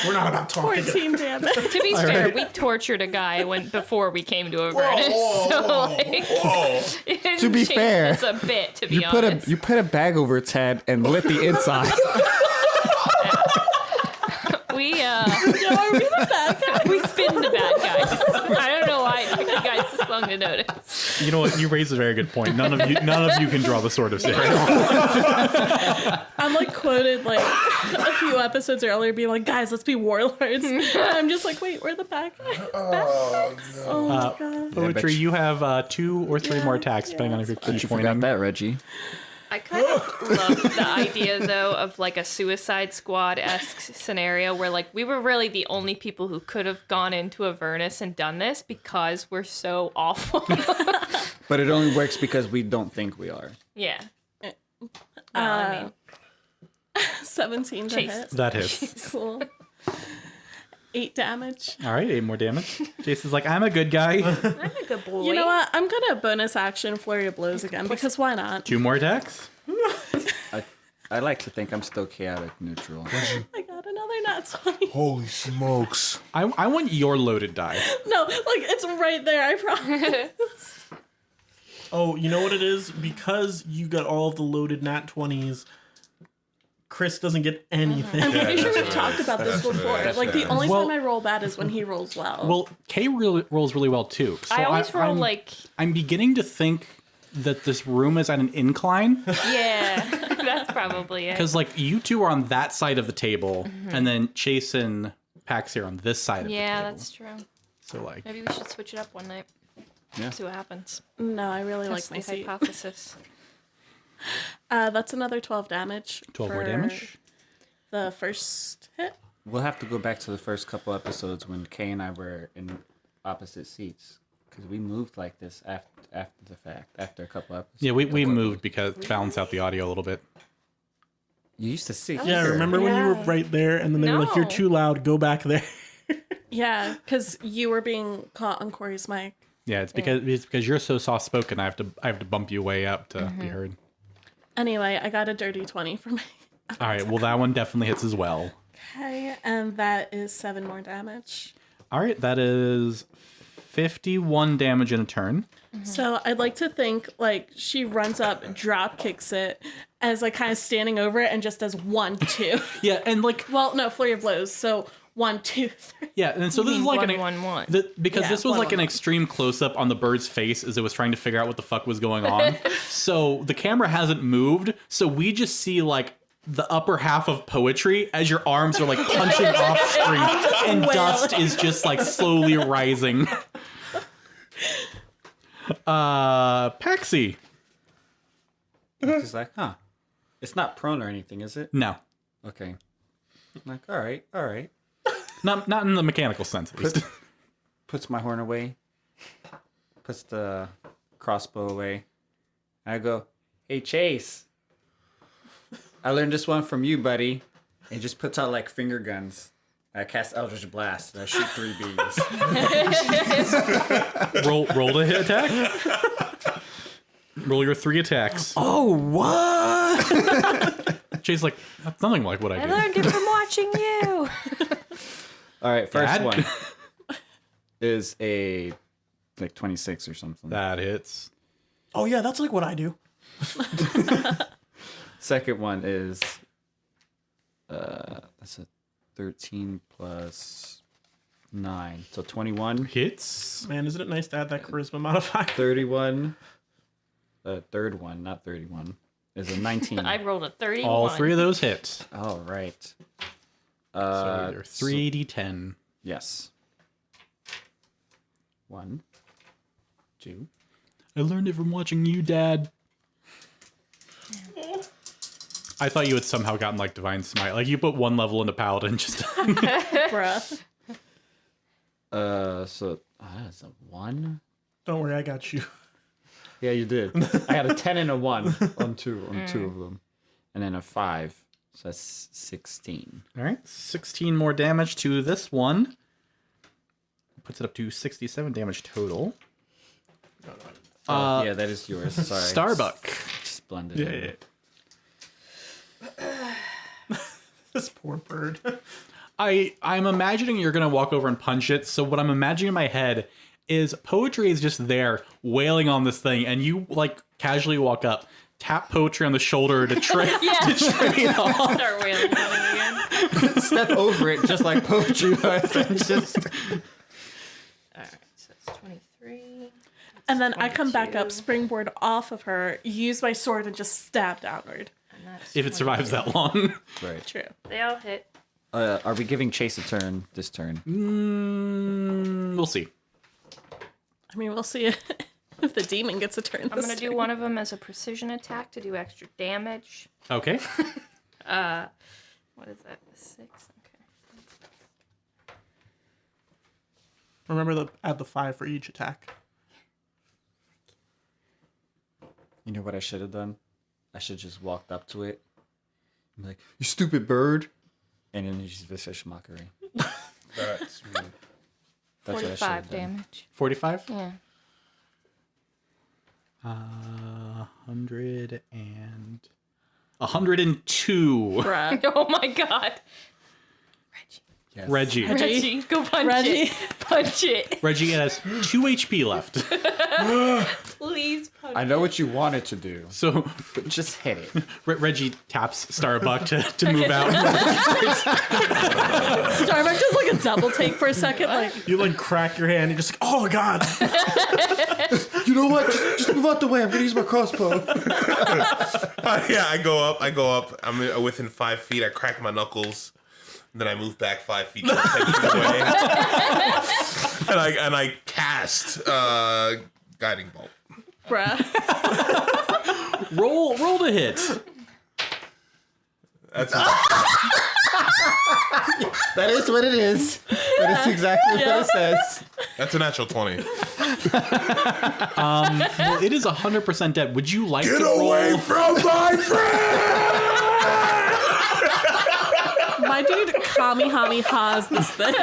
We're not about talking. 14 damage. To be fair, we tortured a guy before we came to Avernus. So like, it didn't To be change fair, us a bit. To be honest, You put a bag over its head and lit the inside. we Are we the bad guy? we spin the bad guys. I don't know why it took you guys this long to notice. You know what? You raise a very good point. None of you can draw the Sword of Zariel. I'm like quoted like a few episodes earlier being like, guys, let's be warlords. And I'm just like, wait, we're the bad guys. Oh my god. Poetry. You have 2 or 3 more attacks, depending on if you're key You forgot pointing. that, Reggie. I kind of love the idea, though, of like a Suicide Squad-esque scenario where like we were really the only people who could have gone into Avernus and done this because we're so awful. But it only works because we don't think we are. Yeah. Well, I mean, 17 to hit. That hits. Cool. 8 damage. All right, 8 more damage. Jason's like, I'm a good guy. I'm a good boy. You know what? I'm gonna bonus action Flurry of Blows again because why not? 2 more attacks. I like to think I'm still chaotic neutral. I got another nat 20. Holy smokes. I want your loaded die. No, like it's right there. I promise. Oh, you know what it is? Because you got all of the loaded nat 20s, Chris doesn't get anything. I'm pretty sure that's we've what talked it is. about this before. That's Like the fair. only Well- time I roll bad is when he rolls well. Well, Kay rolls really well too. So I always roll I'm- like, I'm beginning to think that this room is at an incline yeah, that's probably it. because like you two are on that side of the table, and then Chaisson, Paxi are on this side of the Yeah, table. that's true. So like, Maybe we should switch it up one night. Yeah. See what happens. no, I really That's like my my seat. hypothesis. That's another 12 damage. 12 more for damage. The first hit. We'll have to go back to the first couple episodes when Kay and I were in opposite seats because we moved like this after the fact, after a couple episodes. Yeah, we moved because to balance out the audio a little bit. You used to sit Yeah, here. remember when you were Yeah. right there and then they were like, you're No. too loud, go back there. Yeah, because you were being caught on Corey's mic. Yeah, it's because you're so soft spoken. I have to bump you way up to be heard. Anyway, I got a dirty 20 for me. All right, well that one definitely hits as well. Okay, and that is 7 more damage. All right, that is 51 damage in a turn. So I'd like to think like she runs up, drop kicks it, as like kind of standing over it and just does 1, 2. Yeah, and like Well, no, Flurry of Blows. So 1, 2, 3. yeah, and so You this is mean like 1-1-1. because Yeah, this was like an 1-1-1. extreme close up on the bird's face as it was trying to figure out what the fuck was going on. So the camera hasn't moved, so we just see like the upper half of poetry as your arms are like punching off screen and dust is just like slowly rising. Paxi. She's like, huh. It's not prone or anything, is it? No. Okay. I'm like, all right. Not in the mechanical sense at least. Puts my horn away. Puts the crossbow away. And I go, hey, Chase. I learned this one from you, buddy. And he just puts out like finger guns. I cast Eldritch Blast and I shoot 3 beams. roll to hit attack. Roll your 3 attacks. Oh, what? Jay's like, that's nothing like what I I do. learned it from watching you. All right, first Dad? one is a like 26 or something. That hits. Oh yeah, that's like what I do. Second one is that's a 13 plus 9, so 21. Hits. Man, isn't it nice to add that charisma modifier? 31. Third one, not 31, is a 19. I rolled a 31. All 3 of those hit. All right. So they're 3d10. Yes. 1, 2. I learned it from watching you, Dad. I thought you had somehow gotten like Divine Smite. Like you put 1 level into Paladin just. Bruh. So that's a 1. Don't worry, I got you. Yeah, you did. I had a 10 and a 1 on two of them, and then a 5. So that's 16. All right, 16 more damage to this one. Puts it up to 67 damage total. Yeah, that is yours. Sorry. Starbuck. Just blended in. This poor bird. I'm imagining you're gonna walk over and punch it. So what I'm imagining in my head is poetry is just there wailing on this thing, and you like casually walk up, tap poetry on the shoulder to trade it off. Start wailing on it again. Step over it just like poetry was. And just... Alright, so it's 23. And then I come back up, 22. springboard off of her, use my sword, and just stab downward. And that's If it survives 22. that long. Right. True. They all hit. Are we giving Chase a turn this turn? We'll see. I mean, we'll see if the demon gets a turn. I'm going to do one of them as a precision attack to do extra damage. Okay. What is that? 6? Okay. Remember to add the 5 for each attack. You know what I should have done? I should just walked up to it, I'm like, you stupid bird. And then you just vicious mockery. That's mean. That's what I should've 45 done. damage. 45? Yeah. 100 and 102. Bruh. Oh my god. Yes. Reggie. Reggie, go punch Reggie. it. Punch it. Reggie has 2 HP left. Please punch I know what you wanted to do. So But just hit it. Reggie taps Starbuck to move out. Starbuck does like a double take for a second. Like, You like crack your hand and just like, oh god. You know what? Just move out the way. I'm gonna use my crossbow. Yeah, I go up. I'm within 5 feet. I crack my knuckles. Then I move back 5 feet, 10 feet away. and I cast guiding bolt. bruh. roll to hit. That's That is what it is. That is exactly what it says. a natural 20. Well, it is 100% dead. Would you like Get to away roll? from my friend! My dude Kamehame-has this thing.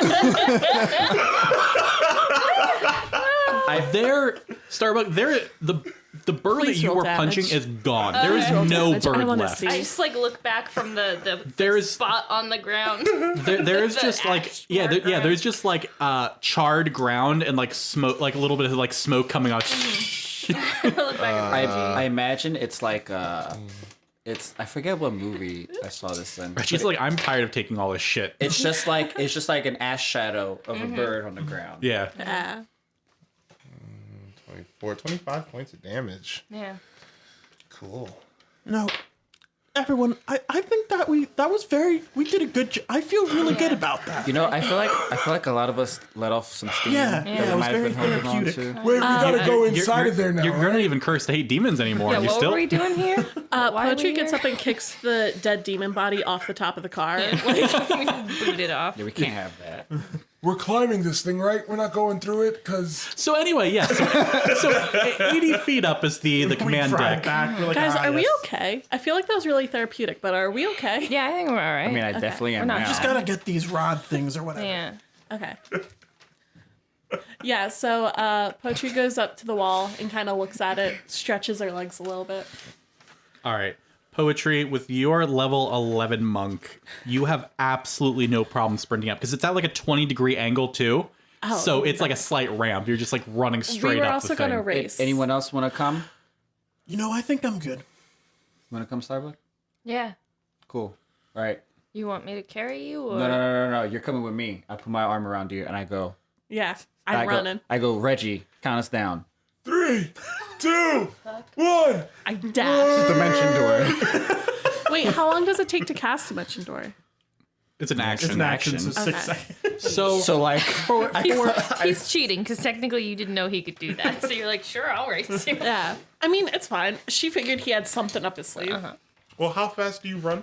Starbuck, the bird that Please you roll were damage. punching is gone. There is Roll no damage. I bird wanna left. see. I just like look back from the There's spot on the ground. there is The just like ash yeah mark there's just like charred ground and like smoke, like a little bit of like smoke coming out. Look back at I imagine it's like it's I forget what movie I saw this in. She's like, I'm tired of taking all this shit. It's just like an ash shadow of a bird on the ground. Yeah. Yeah. 24, 25 points of damage. Yeah. Cool. No. Everyone, I think that we did a good job. I feel really good about that. You know, I feel like a lot of us let off some steam. Yeah, that yeah, it we was might have very been holding on therapeutic. to. Wait, we gotta go You're- inside you're- of there now. You're not even cursed to hate demons anymore. Yeah, and you what still were we doing here? Why are Poetry we gets here? up and kicks the dead demon body off the top of the car. Boot it off. Yeah, we can't have that. We're climbing this thing, right? We're not going through it because So anyway, yeah. So 80 feet up is the command Drive deck. back. We're like, Guys, ah, are we yes. okay? I feel like that was really therapeutic, but are we okay? Yeah, I think we're all right. I mean, I definitely am not now. Just gotta get these rod things or whatever. yeah. Okay. Yeah, so Poetry goes up to the wall and kind of looks at it, stretches her legs a little bit. All right. Poetry, with your level 11 monk, you have absolutely no problem sprinting up because it's at like a 20-degree angle too. Oh, So it's like a slight ramp. You're just like running straight We were up also the thing. going to race. Anyone else want to come? You know, I think I'm good. Want to come, Starbuck? Yeah. Cool. All right. You want me to carry you? Or? No. You're coming with me. I put my arm around you and I go. Yeah, I'm running. I go, Reggie, count us down. 3, 2, 1. I dash. Dimension door. Wait, how long does it take to cast Dimension Door? It's an action. It's an action, so 6 Okay. seconds. So like, He's cheating because technically you didn't know he could do that. So you're like, sure, I'll race you. Yeah. I mean, it's fine. She figured he had something up his sleeve. Well, how fast do you run?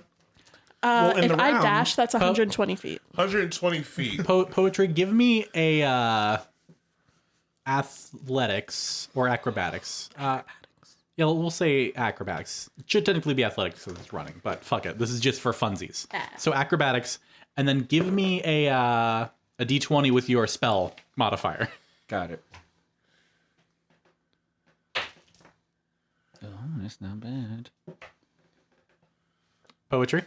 in If the I round- dash, that's 120 feet. 120 feet. Poetry, give me a athletics or acrobatics. Yeah, we'll say acrobatics. It should technically be athletics because it's running, but fuck it. This is just for funsies. So acrobatics, and then give me a d20 with your spell modifier. got it. Oh, that's not bad. Poetry.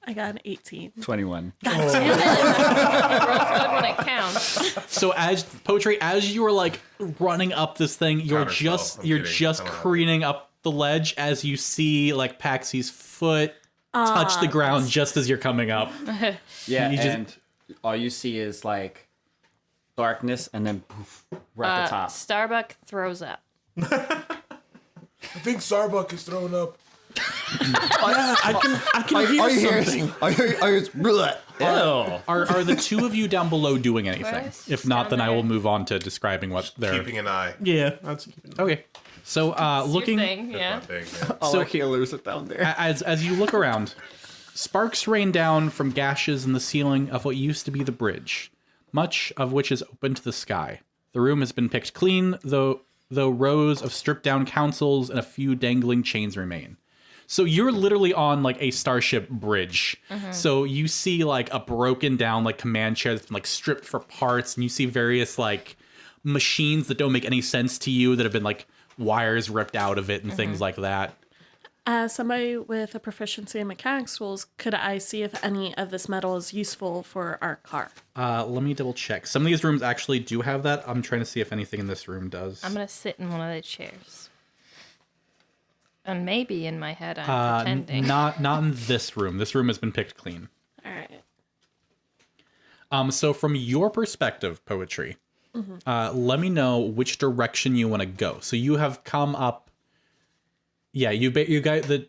I got an 18. 21. Rolls good when it counts. So as poetry, as you are like running up this thing, you're Counterspell. just I'm you're kidding. just I don't know. careening up the ledge as you see like Paxi's foot touch the ground just as you're coming up. Yeah, You just- and all you see is like darkness and then poof, right at the top. Starbuck throws up. I think Starbuck is throwing up. Yeah, I can hear something. Are the two of you down below doing anything? Where's If not, then I down will there? move on to describing what they're. Keeping an eye. Yeah, that's keeping. Okay, so looking Your thing, yeah. My thing, yeah. All So- our healers are down there. as you look around, sparks rain down from gashes in the ceiling of what used to be the bridge, much of which is open to the sky. The room has been picked clean, though rows of stripped down councils and a few dangling chains remain. So you're literally on like a starship bridge. So you see like a broken down like command chair that's been like stripped for parts, and you see various like machines that don't make any sense to you that have been like wires ripped out of it and things like that. As somebody with a proficiency in mechanics tools, could I see if any of this metal is useful for our car? Let me double check. Some of these rooms actually do have that. I'm trying to see if anything in this room does. I'm gonna sit in one of the chairs. And maybe in my head I'm pretending. Not in this room. This room has been picked clean. All right. So from your perspective, Poetry, let me know which direction you want to go. So you have come up. Yeah, you guys, the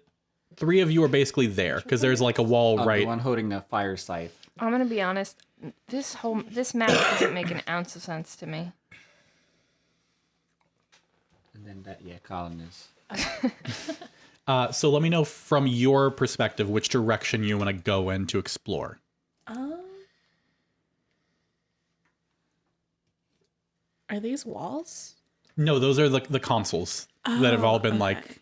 three of you are basically there because there's like a wall right. The one holding a fire scythe. I'm gonna be honest. This map doesn't make an ounce of sense to me. And then that, Colin is. So let me know from your perspective which direction you want to go in to explore. Are these walls? No, those are the consoles that have all been like.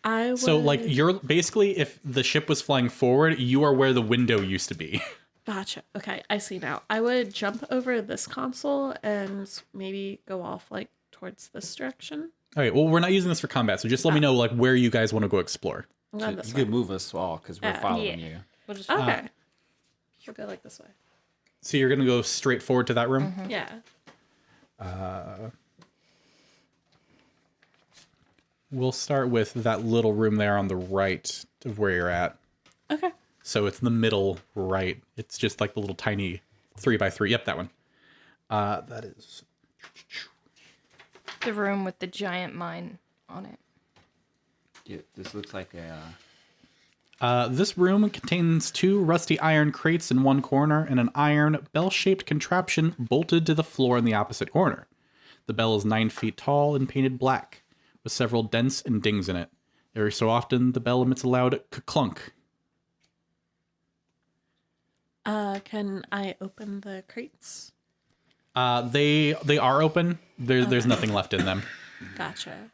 So like you're basically, if the ship was flying forward, you are where the window used to be. Gotcha. Okay, I see now. I would jump over this console and maybe go off like towards this direction. All right. Well, we're not using this for combat, so just let me know like where you guys want to go explore. So you could move us all because we're following you. We'll just Okay. We'll go like this way. So you're gonna go straight forward to that room. Yeah. We'll start with that little room there on the right of where you're at. Okay. So it's the middle right. It's just like the little tiny 3x3. Yep, that one. That is the room with the giant mine on it. Yeah, this looks like a. This room contains 2 rusty iron crates in one corner and an iron bell-shaped contraption bolted to the floor in the opposite corner. The bell is 9 feet tall and painted black, with several dents and dings in it. Every so often, the bell emits a loud clunk. Can I open the crates? They are open. There's nothing left in them. Gotcha.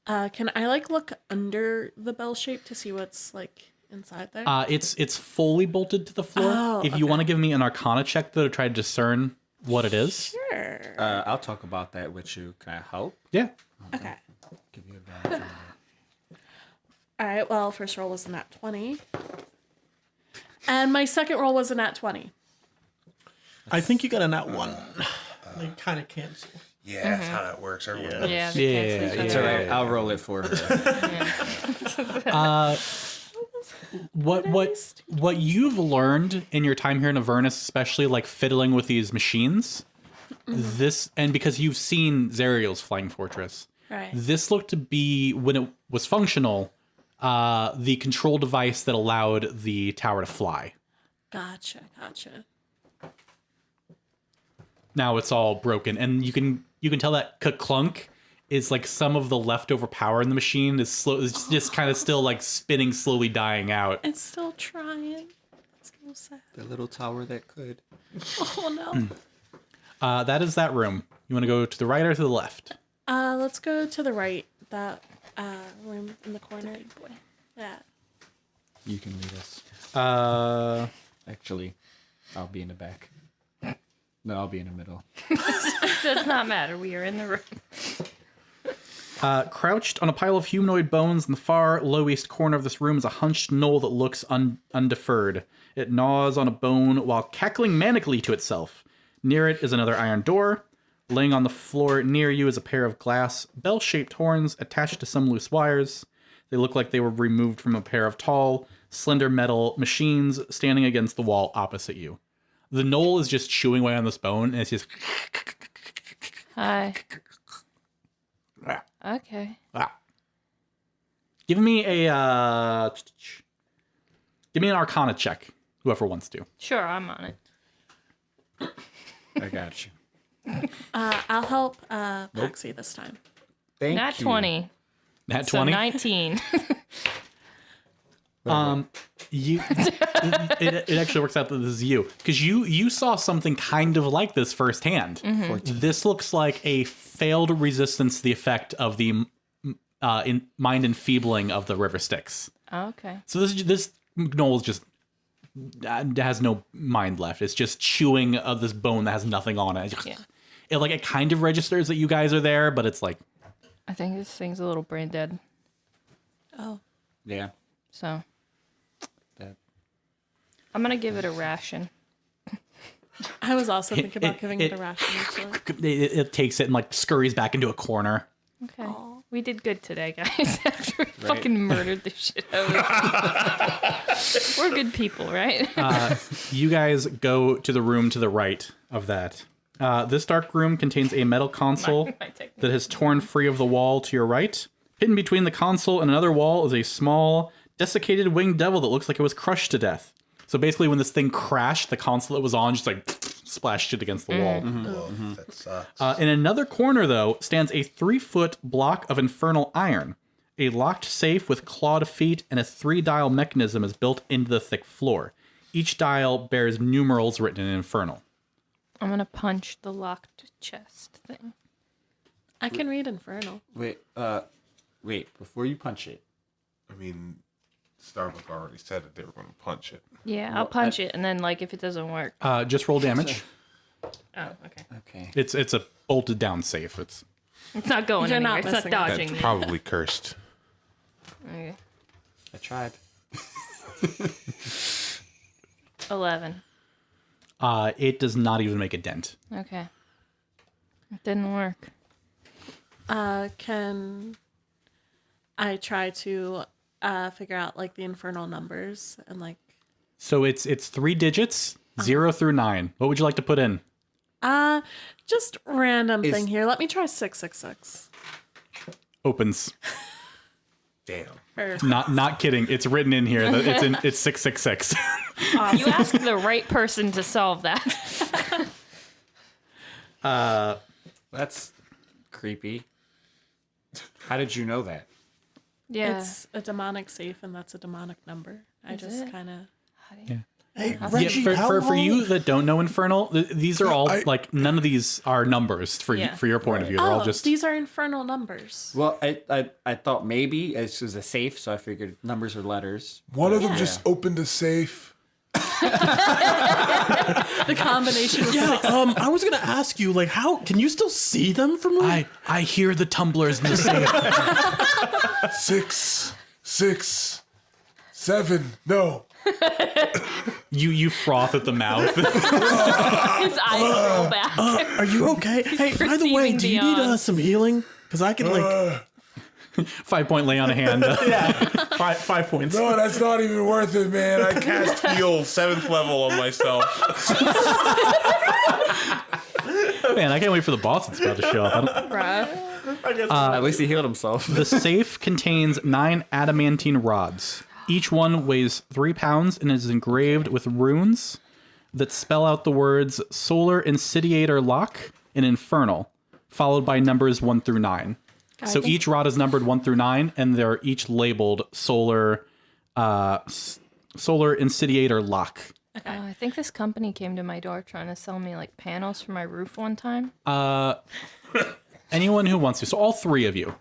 Can I like look under the bell shape to see what's like inside there? It's fully bolted to the floor. Oh, if you want to give me an Arcana check to try to discern what it is. Sure. I'll talk about that with you. Can I help? Yeah. Okay. Give you advantage on that. All right. Well, first roll was a nat 20. And my second roll was a nat 20. I think you got a nat 1. They kind of cancel. Yeah, that's how that works. Everyone. Yeah. It's all right. I'll roll it for her. What you've learned in your time here in Avernus, especially like fiddling with these machines, this, and because you've seen Zariel's flying fortress, Right. this looked to be, when it was functional, the control device that allowed the tower to fly. Gotcha. Now it's all broken, and you can tell that clunk is like some of the leftover power in the machine is slow. It's just kind of still like spinning, slowly dying out. It's still trying. It's so sad. The little tower that could. Oh no. That is that room. You want to go to the right or to the left? Let's go to the right. That room in the corner. Boy. Yeah. You can lead us. Actually, I'll be in the back. No, I'll be in the middle. Does not matter. We are in the room. Crouched on a pile of humanoid bones in the far low-east corner of this room is a hunched gnoll that looks undeferred. It gnaws on a bone while cackling manically to itself. Near it is another iron door. Laying on the floor near you is a pair of glass, bell-shaped horns attached to some loose wires. They look like they were removed from a pair of tall, slender metal machines standing against the wall opposite you. The gnoll is just chewing away on this bone, and it's just... Hi. Okay. Give me an Arcana check, whoever wants to. Sure, I'm on it. I got you. I'll help Paxi this time. Thank Nat you. 20. Nat So 20? 19. It actually works out that this is you, because you saw something kind of like this firsthand. This looks like a failed resistance to the effect of the mind enfeebling of the river Styx. Oh, okay. So this gnoll is just has no mind left. It's just chewing of this bone that has nothing on it. Yeah. It kind of registers that you guys are there, but it's like I think this thing's a little brain dead. Oh. Yeah. So That. I'm gonna give it a ration. I was also thinking about it- giving it- it a ration. Actually. it takes it and like scurries back into a corner. Okay. We did good today, guys. After we fucking murdered the shit out of it. We're good people, right? You guys go to the room to the right of that. This dark room contains a metal console My technique. that has torn free of the wall to your right. Hidden between the console and another wall is a small, desiccated winged devil that looks like it was crushed to death. So basically, when this thing crashed, the console it was on just like splashed it against the wall. That sucks. In another corner, though, stands a 3-foot block of infernal iron. A locked safe with clawed feet and a 3-dial mechanism is built into the thick floor. Each dial bears numerals written in infernal. I'm gonna punch the locked chest thing. I can read Infernal. Wait, before you punch it. I mean, Starbuck already said that they were going to punch it. Yeah, I'll punch it, and then like if it doesn't work. Just roll damage. Oh, okay. Okay. It's a bolted down safe. It's It's not going You're anywhere. not It's not missing it. dodging That's me. probably cursed. Okay. I tried. 11. it does not even make a dent. Okay. It didn't work. Can I try to figure out like the infernal numbers and like So it's 3 digits, 0 through 9. What would you like to put in? just random Is- thing here. Let me try 666. Opens. Damn. Or Not kidding. It's written in here that it's 666. You asked the right person to solve that. That's creepy. How did you know that? Yeah. it's a demonic safe and that's a demonic number. I Is just it? kind of Hey, Yeah, Reggie, how for long- you that don't know Infernal, these are all I- like none of these are numbers for Yeah. for your point of view. They're all just these are infernal numbers. Well, I thought maybe this was a safe, so I figured numbers or letters. One of them just opened a safe. The combination of Yeah, I was gonna ask you, like, how can you still see them from? Like, I hear the tumblers in the safe. 6, 6, 7. No. you froth at the mouth. His eyes roll back. are you okay? Hey, by the way, Perceiving do you need beyond. some healing? Because I can like 5-point lay on a hand. 5 points. No, that's not even worth it, man. I can't. Cast heal 7th level on myself. Man, I can't wait for the boss that's about to show up. bruh. At least he healed himself. The safe contains 9 adamantine rods. Each one weighs 3 pounds and is engraved with runes that spell out the words Solar Insidiator Lock and Infernal, followed by numbers 1 through 9. So each rod is numbered 1 through 9, and they're each labeled Solar Insidiator Lock. I think this company came to my door trying to sell me like panels for my roof one time. Anyone who wants to. So all 3 of you,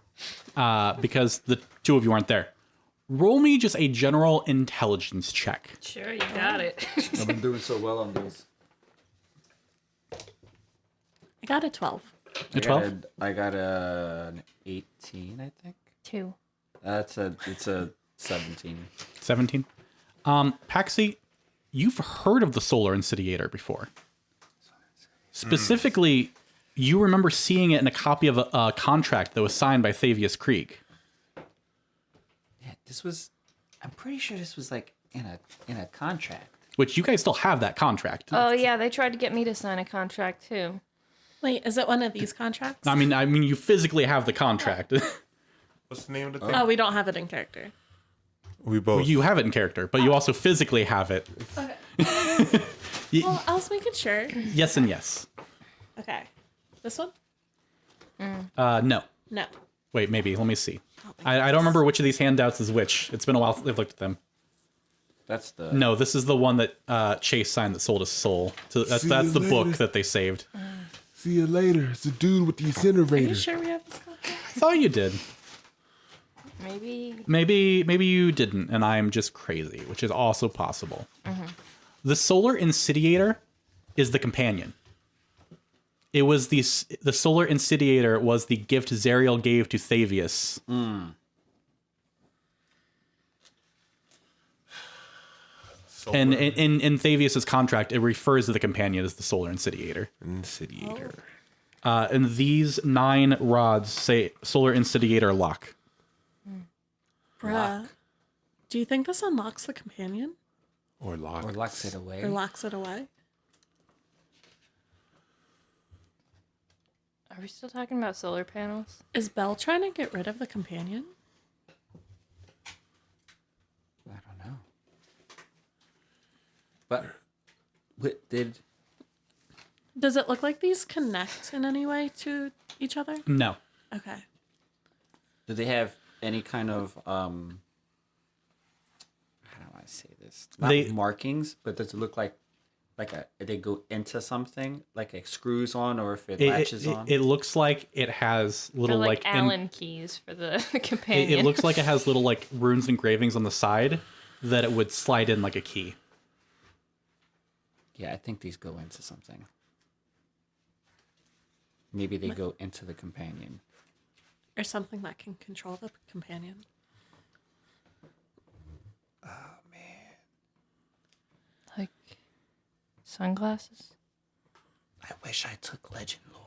because the 2 of you aren't there. Roll me just a general intelligence check. Sure, you got it. I've been doing so well on these. I got a 12. A 12? I got an 18, I think. 2. It's a 17. 17. Paxi, you've heard of the Solar Insidiator before. Specifically, you remember seeing it in a copy of a contract that was signed by Thavius Krieg. Yeah, I'm pretty sure this was like in a contract. Which you guys still have that contract. Oh yeah, they tried to get me to sign a contract too. Wait, is it one of these contracts? I mean, you physically have the contract. What's the name of the thing? Oh, we don't have it in character. We both. You have it in character, but you also physically have it. Well, I was making sure. Yes and yes. Okay. This one? No. No. Wait, maybe. Let me see. I don't remember which of these handouts is which. It's been a while since I've looked at them. That's the No, this is the one that Chase signed that sold his soul. So that's See the you book later. that they saved. See you later. It's the dude with the Are you incinerator. sure we have this contract? I thought you did. Maybe you didn't, and I'm just crazy, which is also possible. The solar incendiator is the companion. It was the solar incendiator was the gift Zariel gave to Thavius. And in Thavius's contract, it refers to the companion as the solar incendiator. Incendiator. And these 9 rods say solar incendiator lock. Bruh. Do you think this unlocks the companion? Or lock. Or locks it away. Or locks it away? Are we still talking about solar panels? Is Belle trying to get rid of the companion? I don't know. But Does it look like these connect in any way to each other? No. Okay. do they have any kind of how do I say this? Not markings, but does it look like they go into something, like it screws on, or if it latches on? It looks like it has little They're like Allen Allen keys for the companion. It looks like it has little like runes engravings on the side that it would slide in like a key. Yeah, I think these go into something. Maybe they go into the companion. Or something that can control the companion. Oh man, like sunglasses. I wish I took legend lore.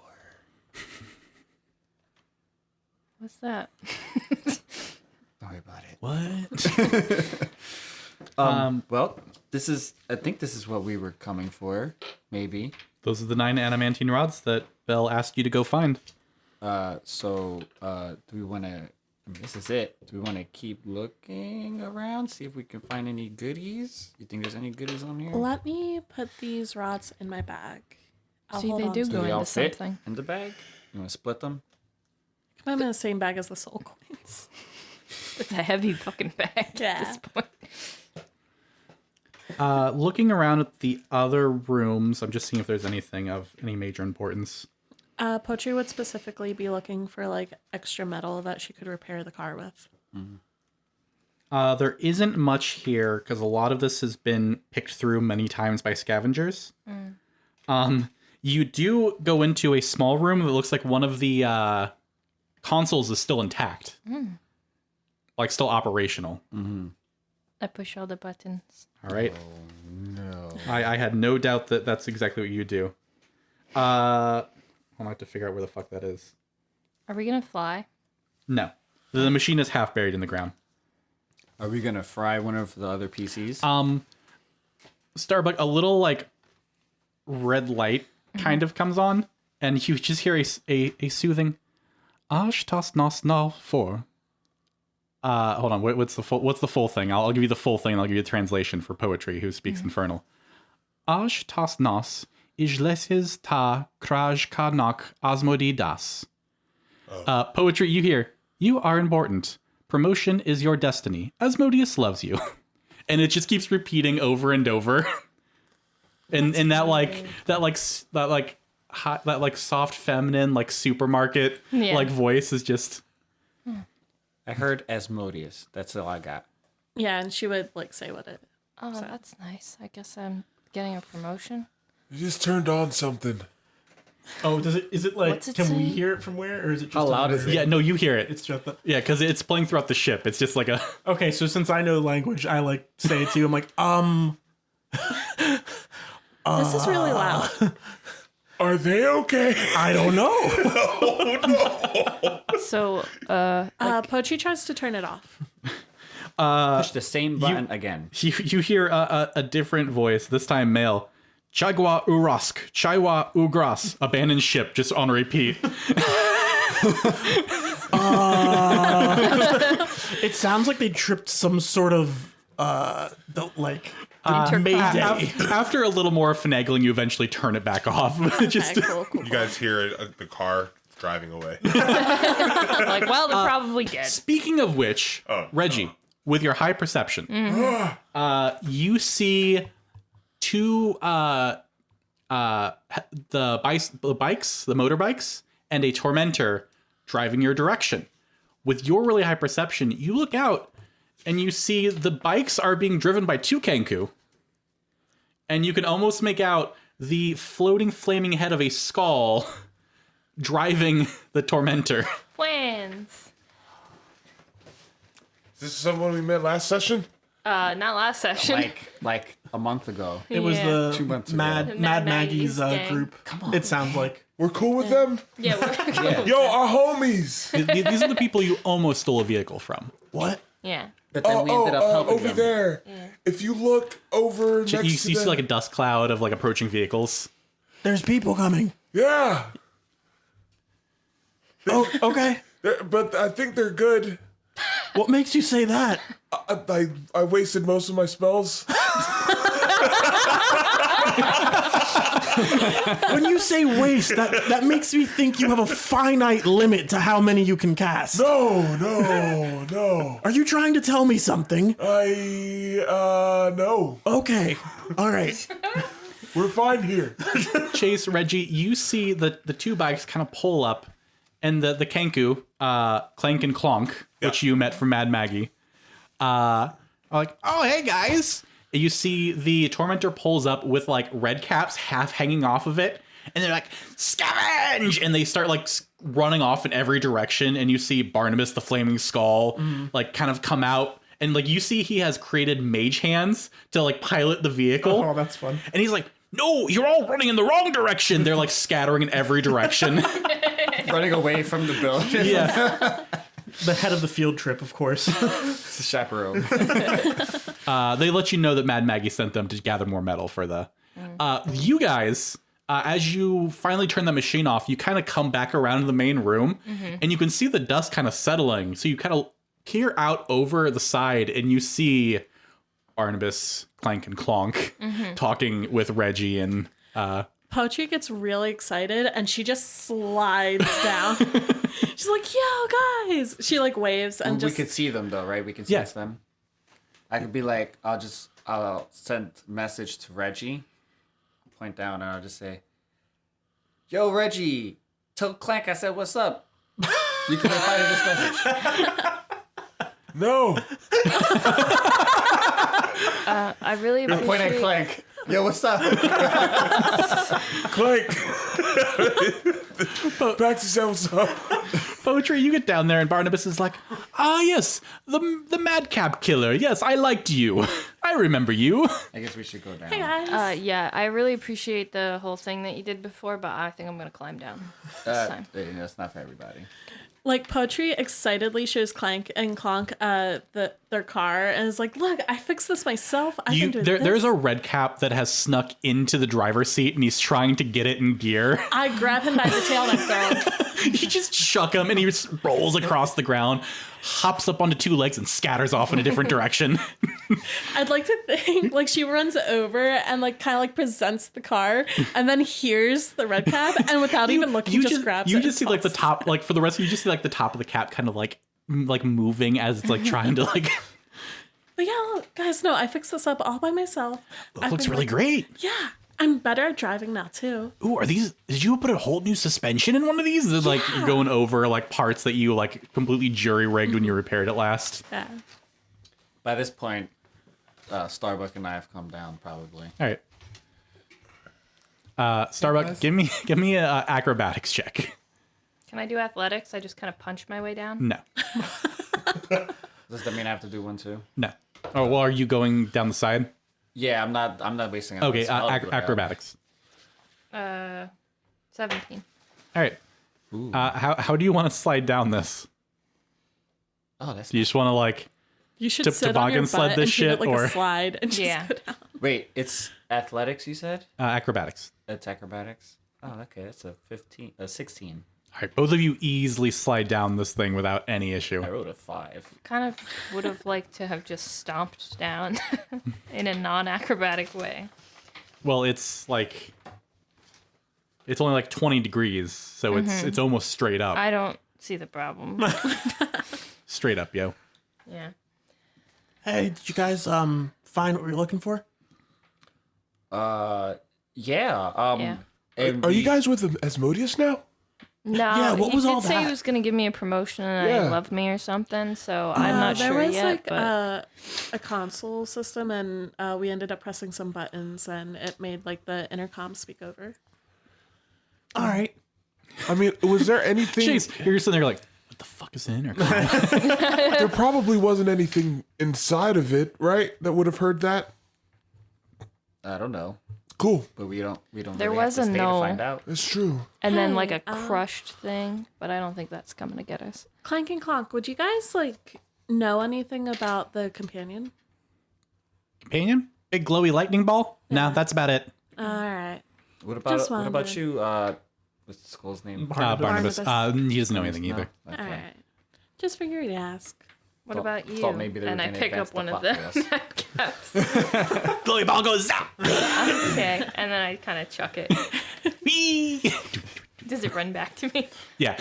What's that? Don't worry about it. What? Well, I think this is what we were coming for. Maybe. Those are the 9 adamantine rods that Belle asked you to go find. So do we want to? I mean, this is it. Do we want to keep looking around, see if we can find any goodies? You think there's any goodies on here? Let me put these rods in my bag. I'll See, hold they on do to Do go they all into fit something. in the bag? You want to split them? I'm in the same bag as the soul coins. It's a heavy fucking bag Yeah. at this point. Looking around at the other rooms, I'm just seeing if there's anything of any major importance. Poetry would specifically be looking for like extra metal that she could repair the car with. There isn't much here because a lot of this has been picked through many times by scavengers. You do go into a small room that looks like one of the consoles is still intact, like still operational. I push all the buttons. All right. No. I had no doubt that that's exactly what you do. I'll have to figure out where the fuck that is. Are we gonna fly? No. The machine is half buried in the ground. Are we gonna fry one of the other PCs? Starbuck, a little like red light kind of comes on, and you just hear a soothing Ash tas nas na for. Hold on, what's the full thing? I'll give you the full thing and I'll give you the translation for poetry who speaks Infernal. Ash tas nas ijleses ta kraj kanak asmodi das. Poetry, you hear, you are important. Promotion is your destiny. Asmodeus loves you. And it just keeps repeating over and over. and that soft feminine like supermarket like voice is just I heard Asmodeus. That's all I got. Yeah, and she would like say what it. Oh, that's nice. I guess I'm getting a promotion. You just turned on something. Oh, is it like, What's it can we say? hear it from where? Or is it just How loud is it? yeah, no, you hear it. It's just the. Yeah, because it's playing throughout the ship. It's just like a Okay, so since I know language, I like say it to you. I'm like, This is really loud. Are they okay? I don't know. So, Poetry tries to turn it off. Push the same button again. you hear a different voice, this time male. Chagwa Urask, Chaiwa Ugras, abandoned ship, just on repeat. It sounds like they tripped some sort of Mayday. After a little more finagling, you eventually turn it back off. Just Okay, cool. You guys hear the car driving away. like, well, they're probably dead. Speaking of which, Reggie, with your high perception, you see two the motorbikes, and a tormentor driving your direction. with your really high perception, you look out and you see the bikes are being driven by 2 Kenku. And you can almost make out the floating flaming head of a skull driving the Tormentor. Plans. Is this someone we met last session? Not last session. Like a month ago. It was Yeah. 2 months ago. Mad Mad Maggie's Maggie's gang. group. Come on. It sounds like. We're cool with them? Yeah, we're Yeah. Yo, our homies. These are the people you almost stole a vehicle from. What? yeah. But then we ended up helping over them. there. Yeah. If you look over next You to see them. like a dust cloud of like approaching vehicles. There's people coming. Yeah. Oh, okay. But I think they're good. What makes you say that? I wasted most of my spells. When you say waste, that makes me think you have a finite limit to how many you can cast. No. Are you trying to tell me something? No. Okay. All right. We're fine here. Chase, Reggie, you see the 2 bikes kind of pull up, and the Kenku, Clank and Clonk, which you met from Mad Maggie, are like, oh, hey, guys. And you see the Tormentor pulls up with, like, red caps half hanging off of it, and they're like, scavenge! And they start, like, running off in every direction, and you see Barnabas, the Flaming Skull, like, kind of come out, and, like, you see he has created mage hands to, like, pilot the vehicle. Oh, that's fun. And he's like, no, you're all running in the wrong direction. They're like scattering in every direction. Running away from the building. Yeah. The head of the field trip, of course. It's a chaperone. They let you know that Mad Maggie sent them to gather more metal for the... you guys, as you finally turn the machine off, you kind of come back around to the main room, and you can see the dust kind of settling. So you kind of peer out over the side, and you see Barnabas, Clank, and Clonk talking with Reggie and... Poetry gets really excited and she just slides down. She's like, yo, guys. She like waves and We just. could see them though, right? We can Yeah. sense them. I could be like, I'll send message to Reggie, point down, and I'll just say, yo, Reggie, tell Clank I said what's up. You can reply to this message. No. I really Point at appreciate. Clank. Yo, what's up? Clank. Paxi said what's up. Poetry, you get down there, and Barnabas is like, ah, yes, the madcap killer. Yes, I liked you. I remember you. I guess we should go down. Hey guys. Yeah, I really appreciate the whole thing that you did before, but I think I'm gonna climb down this time. That's not for everybody. Like Poetry excitedly shows Clank and Clonk their car and is like, look, I fixed this myself. I can do this. There's a red cap that has snuck into the driver's seat, and he's trying to get it in gear. I grab him by the tail and I throw him. You just shuck him, and he just rolls across the ground, hops up onto 2 legs, and scatters off in a different direction. I'd like to think like she runs over and like kind of like presents the car and then hears the red cap and without even looking just grabs it. You and just see like the tosses top, like for the rest of you just see like the top of the cap kind of like moving as it's like trying to like. But yeah, look, guys, no, I fixed this up all by myself. It looks really great. Yeah, I'm better at driving now too. Ooh, are these? Did you put a whole new suspension in one of these? Is it, like you're going over like parts that you like completely jury rigged when you repaired it last? Yeah. By this point, Starbuck and I have come down probably. All right. Starbuck, give me a acrobatics check. Can I do athletics? I just kind of punch my way down. No, Does that mean I have to do one too? no. Oh well, are you going down the side? Yeah, I'm not wasting. Okay, I'll do it. acrobatics. 17. All right. How do you want to slide down this? Oh, that's Do you just want to like? You should To sit on your toboggan sled butt this and treat shit, it like or- a slide and just Yeah. go down. Wait, it's athletics, you said? Acrobatics. It's acrobatics. Oh, okay, that's a 16. All right, both of you easily slide down this thing without any issue. I rolled a 5. Kind of would have liked to have just stomped down in a non-acrobatic way. Well, it's like it's only like 20 degrees, so it's almost straight up. I don't see the problem. Straight up, yo. Yeah. Hey, did you guys find what we were looking for? Yeah. Yeah. And Are you guys with Asmodeus now? No, Yeah, what he was did all say he that? was going to give me a promotion and Yeah. he loved me or something, so I'm not there sure was yet. like But a console system, and we ended up pressing some buttons, and it made like the intercom speak over. All right. I mean, was there anything? Jeez, you're sitting there like, what the fuck is in intercom? There probably wasn't anything inside of it, right? That would have heard that. I don't know, Cool. but we don't. There really have was to a stay no. to find out. That's true. and then like Hey, a crushed thing, but I don't think that's coming to get us. Clank and Clonk, would you guys like know anything about the companion? Companion? Big glowy lightning ball? No, that's about it. All right. What about Just what about wondering. you? What's the skull's name? Barnabas. Barnabas. He doesn't know anything either. No? All Okay. right. Just figured to ask. What about you? Thought maybe they were and I gonna pick advance up the one of plot the for us. caps. Glowy ball goes zap! Okay, and then I kind of chuck it. Whee! Does it run back to me? Yeah.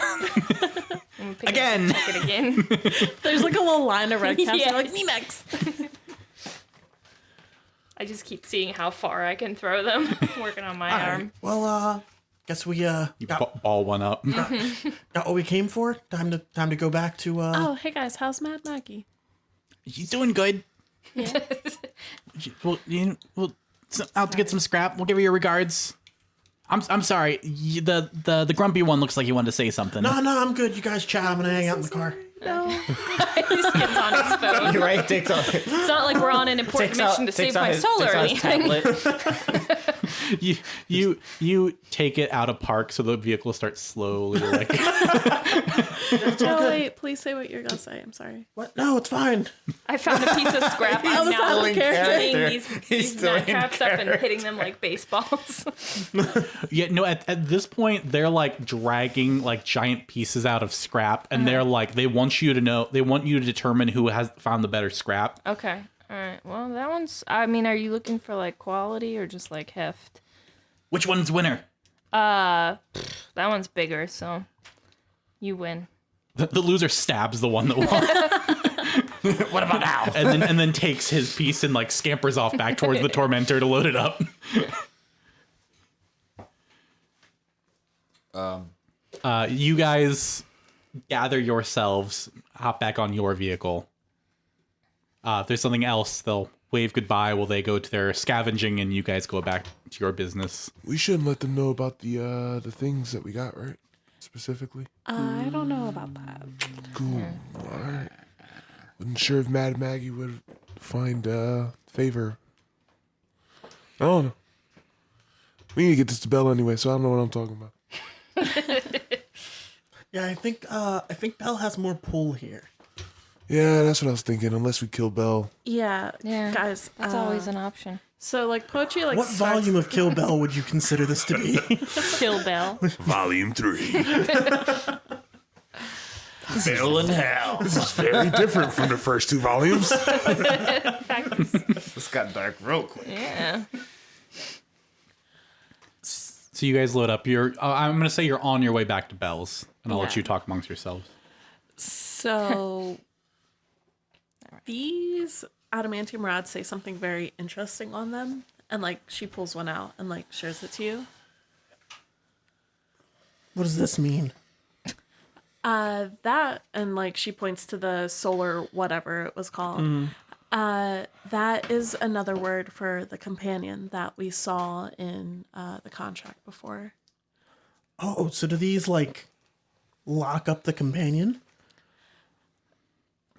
And pick Again. It, chuck it again. There's like a little line of red caps. Yes. They're like, me next. I just keep seeing how far I can throw them. Working on my All right. arm. Well, guess we You got ball one up. what we came for. Time to go back to. Oh, hey guys, how's Mad Maggie? He's doing good. Well, out to get some scrap. We'll give you your regards. I'm sorry. The grumpy one looks like he wanted to say something. No, I'm good. You guys chat. I'm gonna hang out in the car. He just gets on his phone. You're right. Takes out. It's not like we're on an important mission to save my soul or anything. You take it out of park so the vehicle starts slowly like. Oh wait, please say what you're gonna say. I'm sorry. What? No, it's fine. I found a piece of scrap. I'm now still in character. hitting these nut caps up and hitting them like baseballs. Yeah, no. At this point, they're like dragging like giant pieces out of scrap, and they're like they want you to know. They want you to determine who has found the better scrap. Okay. All right. Well, that one's. I mean, are you looking for like quality or just like heft? Which one's winner? That one's bigger, so you win. The loser stabs the one that won. What about now? And then takes his piece and like scampers off back towards the tormentor to load it up. You guys gather yourselves, hop back on your vehicle. If there's something else, they'll wave goodbye while they go to their scavenging, and you guys go back to your business. We shouldn't let them know about the things that we got, right? Specifically. I don't know about that. Cool. All right. Wasn't sure if Mad Maggie would find favor. I don't know. We need to get this to Belle anyway, so I don't know what I'm talking about. Yeah, I think Belle has more pull here. Yeah, that's what I was thinking. Unless we kill Belle. Yeah, Yeah. guys. That's always an option. So like Pochi like What starts- volume of Kill Bell would you consider this to be? Kill Bell. Volume 3. Belle in hell. This is very different from the first two volumes. This got dark real quick. Yeah. So you guys load up. I'm going to say you're on your way back to Bell's, and I'll let Yeah. you talk amongst yourselves. So these adamantine rods say something very interesting on them, and like she pulls one out and like shares it to you. What does this mean? That and like she points to the solar whatever it was called. That is another word for the companion that we saw in the contract before. Oh, so do these like lock up the companion?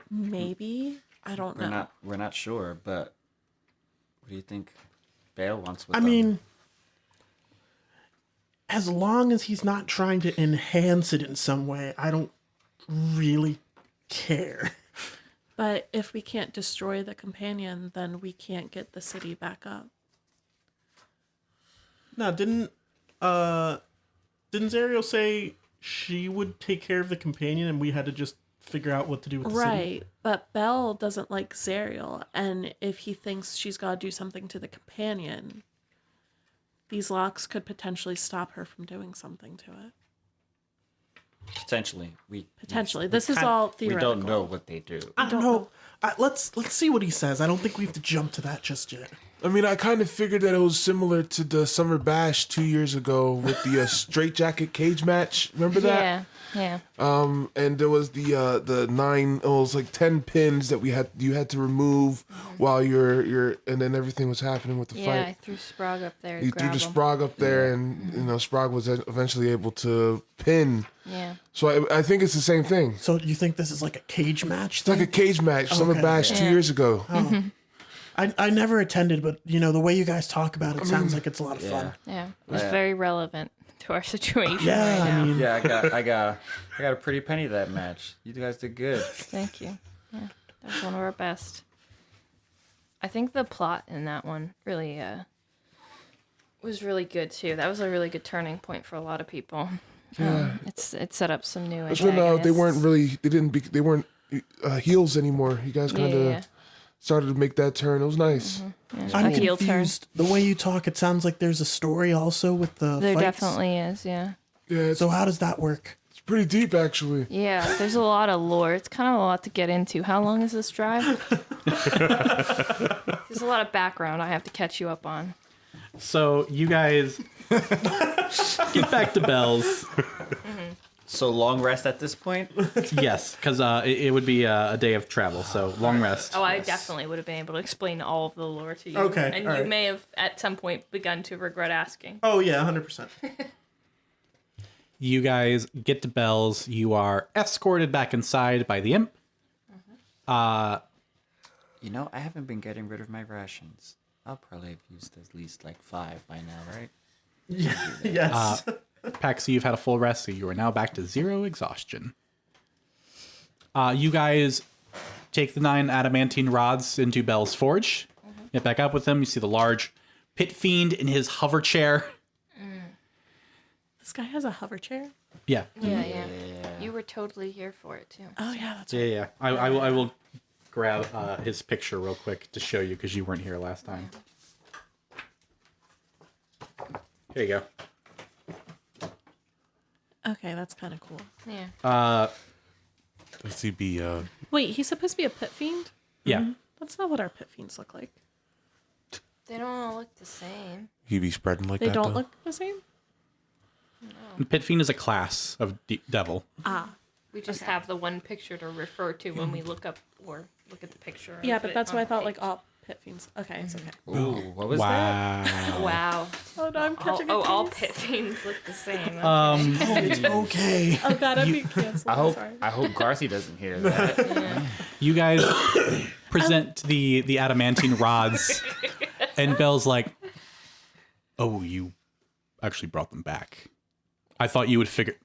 Maybe I don't know. We're not sure, but what do you think Bale wants with I them? mean, as long as he's not trying to enhance it in some way, I don't really care. But if we can't destroy the companion, then we can't get the city back up. Now, didn't Zariel say she would take care of the companion and we had to just figure out what to do with the city? Right, but Belle doesn't like Zariel, and if he thinks she's got to do something to the companion, these locks could potentially stop her from doing something to it. Potentially. Potentially. This is all We theoretical. don't know what they do. I don't know. Let's see what he says. I don't think we have to jump to that just yet. I mean, I kind of figured that it was similar to the Summer Bash 2 years ago with the straitjacket cage match. Remember that? Yeah. And there was the 9, it was like 10 pins that you had to remove while you're and then everything was happening with the Yeah, I fight. threw Sprague up there. You threw the Sprague up there, and Sprague was eventually able to pin. Yeah. So I think it's the same thing. So you think this is like a cage match? It's like a cage match, Summer Okay. Bash 2 Yeah. years ago. I never attended, but the way you guys talk about it sounds like it's a lot of fun. Yeah. It was very relevant to our situation Yeah, right I now. mean, Yeah, I got a pretty penny that match. You guys did good. Thank you. Yeah. That was one of our best. I think the plot in that one really was really good too. That was a really good turning point for a lot of people. It set up some new That's when antagonists. they weren't heels anymore. You guys kind of Yeah. started to make that turn. It was nice. I'm A heel turn. confused. The way you talk, it sounds like there's a story also with the There fights. definitely is, yeah. Yeah, it's So how does that work? pretty deep actually. Yeah, there's a lot of lore. It's kind of a lot to get into. How long is this drive? There's a lot of background I have to catch you up on. So you guys get back to Bells. So long rest at this point? Yes, because it would be a day of travel, so long rest. Oh, I definitely would have been able to explain all of the lore to you. Okay, And all you right. may have at some point begun to regret asking. Oh yeah, 100%. You guys get to Bells. You are escorted back inside by the imp. I haven't been getting rid of my rations. I'll probably have used at least like 5 by now, right? Yes. Paxi, you've had a full rest, so you are now back to 0 exhaustion. You guys take the 9 adamantine rods into Bell's forge. Get back up with them. You see the large pit fiend in his hover chair. This guy has a hover chair. Yeah. Yeah. You were totally here for it, too. Oh yeah, that's Yeah. I will grab his picture real quick to show you because you weren't here last time. Here you go. okay. That's kind of cool. Yeah. Does he be Wait, he's supposed to be a pit fiend? Yeah. That's not what our pit fiends look like. They don't all look the same. he be spreading like They that? don't though? look the same. Pit fiend is a class of devil. Ah, We just have the one picture to refer to when we look up or look at the picture. yeah, of but it that's on why I the thought page. like all pit fiends. Okay, it's okay. Ooh, what was that? Wow. Wow. Oh no, I'm catching a All case. pit fiends look the same. It's okay. Oh god, I'm being canceled. I'm sorry. I hope Garthy doesn't hear that. You guys present the adamantine rods, and Belle's like, "Oh, you actually brought them back. I thought you would figure.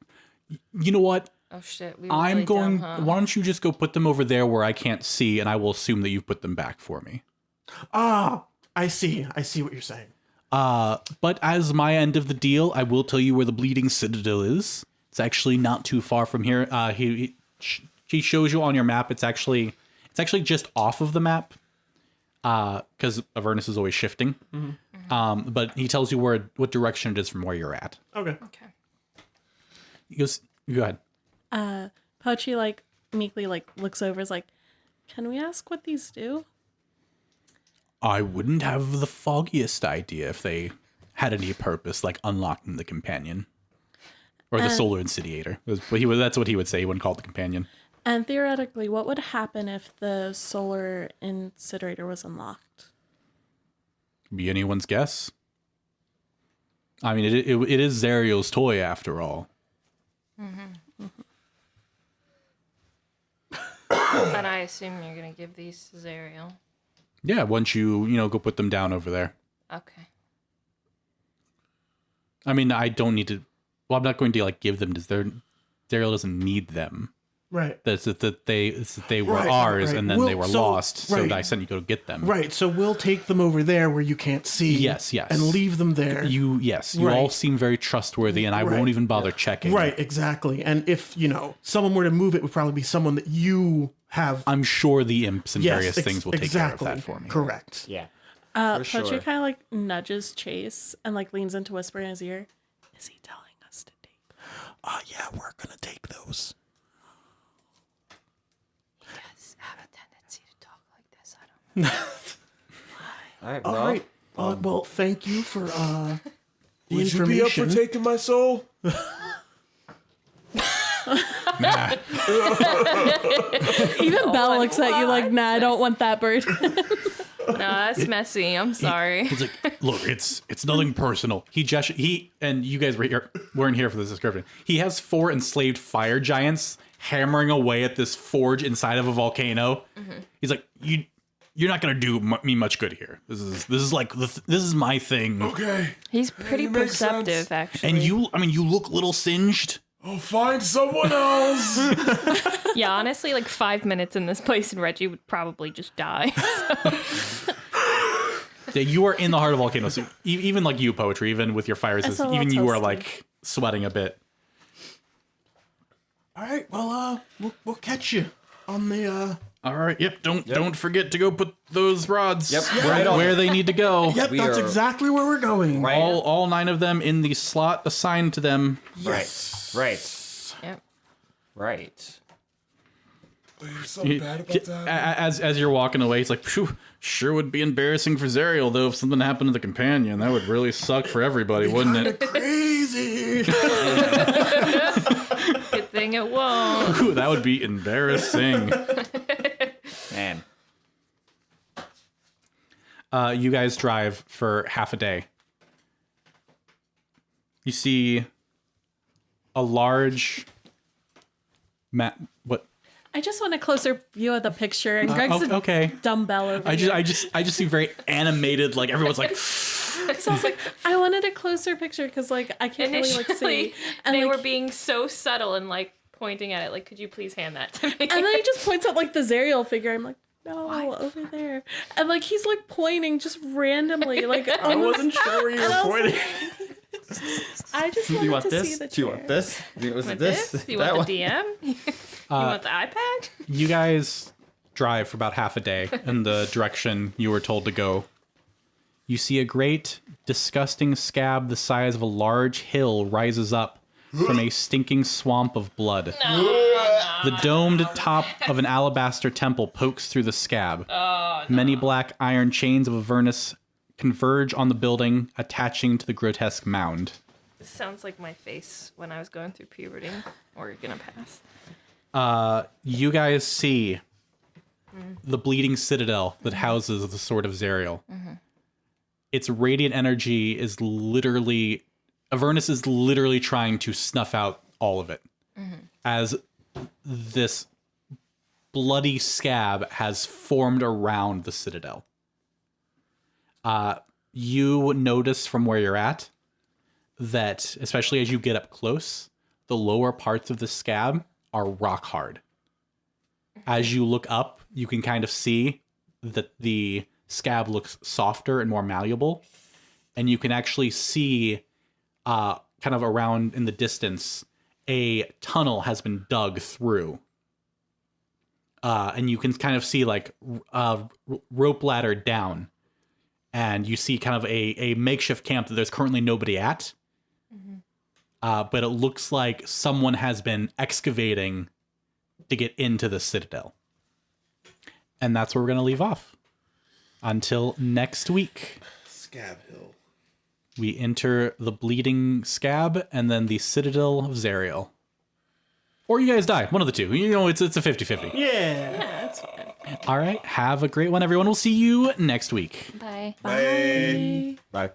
You know what? Oh shit. We were I'm really going. Dumb, huh? Why don't you just go put them over there where I can't see, and I will assume that you've put them back for me." Ah, I see. I see what you're saying. But as my end of the deal, I will tell you where the Bleeding Citadel is. It's actually not too far from here. He shows you on your map. It's actually just off of the map, because Avernus is always shifting. But he tells you what direction it is from where you're at. Okay. Okay. He goes, "Go ahead." Pochi like meekly like looks over, is like, "Can we ask what these do?" I wouldn't have the foggiest idea if they had any purpose, like unlocking the companion or the solar incendiator. That's what he would say. He wouldn't call it the companion. And theoretically, what would happen if the solar incinerator was unlocked? Be anyone's guess. I mean, it is Zariel's toy after all. And I assume you're gonna give these to Zariel. Yeah, once you go put them down over there. Okay. I mean, I don't need to. Well, I'm not going to give them to Zariel doesn't need them. Right. It's that they were Right, ours right. and then they were So, lost. So right. I sent you to go get them. Right. So we'll take them over there where you can't see. Yes. And leave them there. You Right. all seem very trustworthy, and I Right. won't even bother checking. Right. Exactly. And if someone were to move, it would probably be someone that you have. I'm sure the imps and Yes, various things will take exactly. care of that for me. Correct. Yeah. Pochi sure. kind of like nudges Chase and like leans in to whisper in his ear. Is he telling us to take? Yeah, we're gonna take those. All All right. Well, thank you for the Would you be up for information. taking my soul? Nah. Even Belle looks at you like, nah, I don't want that bird. No, that's messy. I'm sorry. He's like, look, it's nothing personal. He and you guys weren't here for this description. He has 4 enslaved fire giants hammering away at this forge inside of a volcano. He's like, you're not gonna do me much good here. This is my thing. Okay. He's pretty It makes perceptive, sense. actually. And you look a little singed. I'll find someone else. Yeah, honestly, like 5 minutes in this place, and Reggie would probably just die. Yeah, you are in the heart of volcanoes. So even like you, Poetry, even with your fire resistance, all even you are toasty. like sweating a bit. All right. Well, we'll catch you on the. All right. Yep. Don't forget to go put those rods Right on where it. they need to go. Yep, We that's are- exactly where we're going. Right. All 9 of them in the slot assigned to them. Yes. Right. Yep. Right. You're so bad about that. As you're walking away, it's like, phew, sure would be embarrassing for Zariel, though, if something happened to the companion. That would really suck for everybody, wouldn't it? Crazy. Good thing it won't. Ooh, that would be embarrassing. Man. You guys drive for half a day. You see a large what? I just want a closer view of the picture. And Greg's a Okay. dumb Belle over I here. just see very animated, like everyone's like, So I was like, I wanted a closer picture because like I can't really like Initially, see. And they like, were being so subtle and like pointing at it. Like, could you please hand that to me? and then he just points at like the Zariel figure. I'm like, no, over there. And like he's like pointing just randomly. Like I wasn't sure where you And I were was pointing. I just wanted Do you want to see this? the Do you chair. want this? Do you want Want this? this? You That want one? the DM? You want the iPad? you guys drive for about half a day in the direction you were told to go. You see a great, disgusting scab the size of a large hill rises up from a stinking swamp of blood. The domed top of an alabaster temple pokes through the scab. Many black iron chains of Avernus converge on the building, attaching to the grotesque mound. This sounds like my face when I was going through puberty. Or you're gonna pass. You guys see the bleeding citadel that houses the Sword of Zariel. Its radiant energy is literally... Avernus is literally trying to snuff out all of it. As this bloody scab has formed around the citadel. You notice from where you're at that, especially as you get up close, the lower parts of the scab are rock hard. As you look up, you can kind of see that the scab looks softer and more malleable. And you can actually see, kind of around in the distance, a tunnel has been dug through. And you can kind of see like a rope ladder down. And you see kind of a makeshift camp that there's currently nobody at. But it looks like someone has been excavating to get into the citadel. And that's where we're going to leave off. Until next week, Scab Hill. we enter the bleeding scab and then the citadel of Zariel. Or you guys die. One of the two. You know, it's a 50-50. Yeah. That's fine. All right. Have a great one, everyone. We'll see you next week. Bye. Bye. Bye.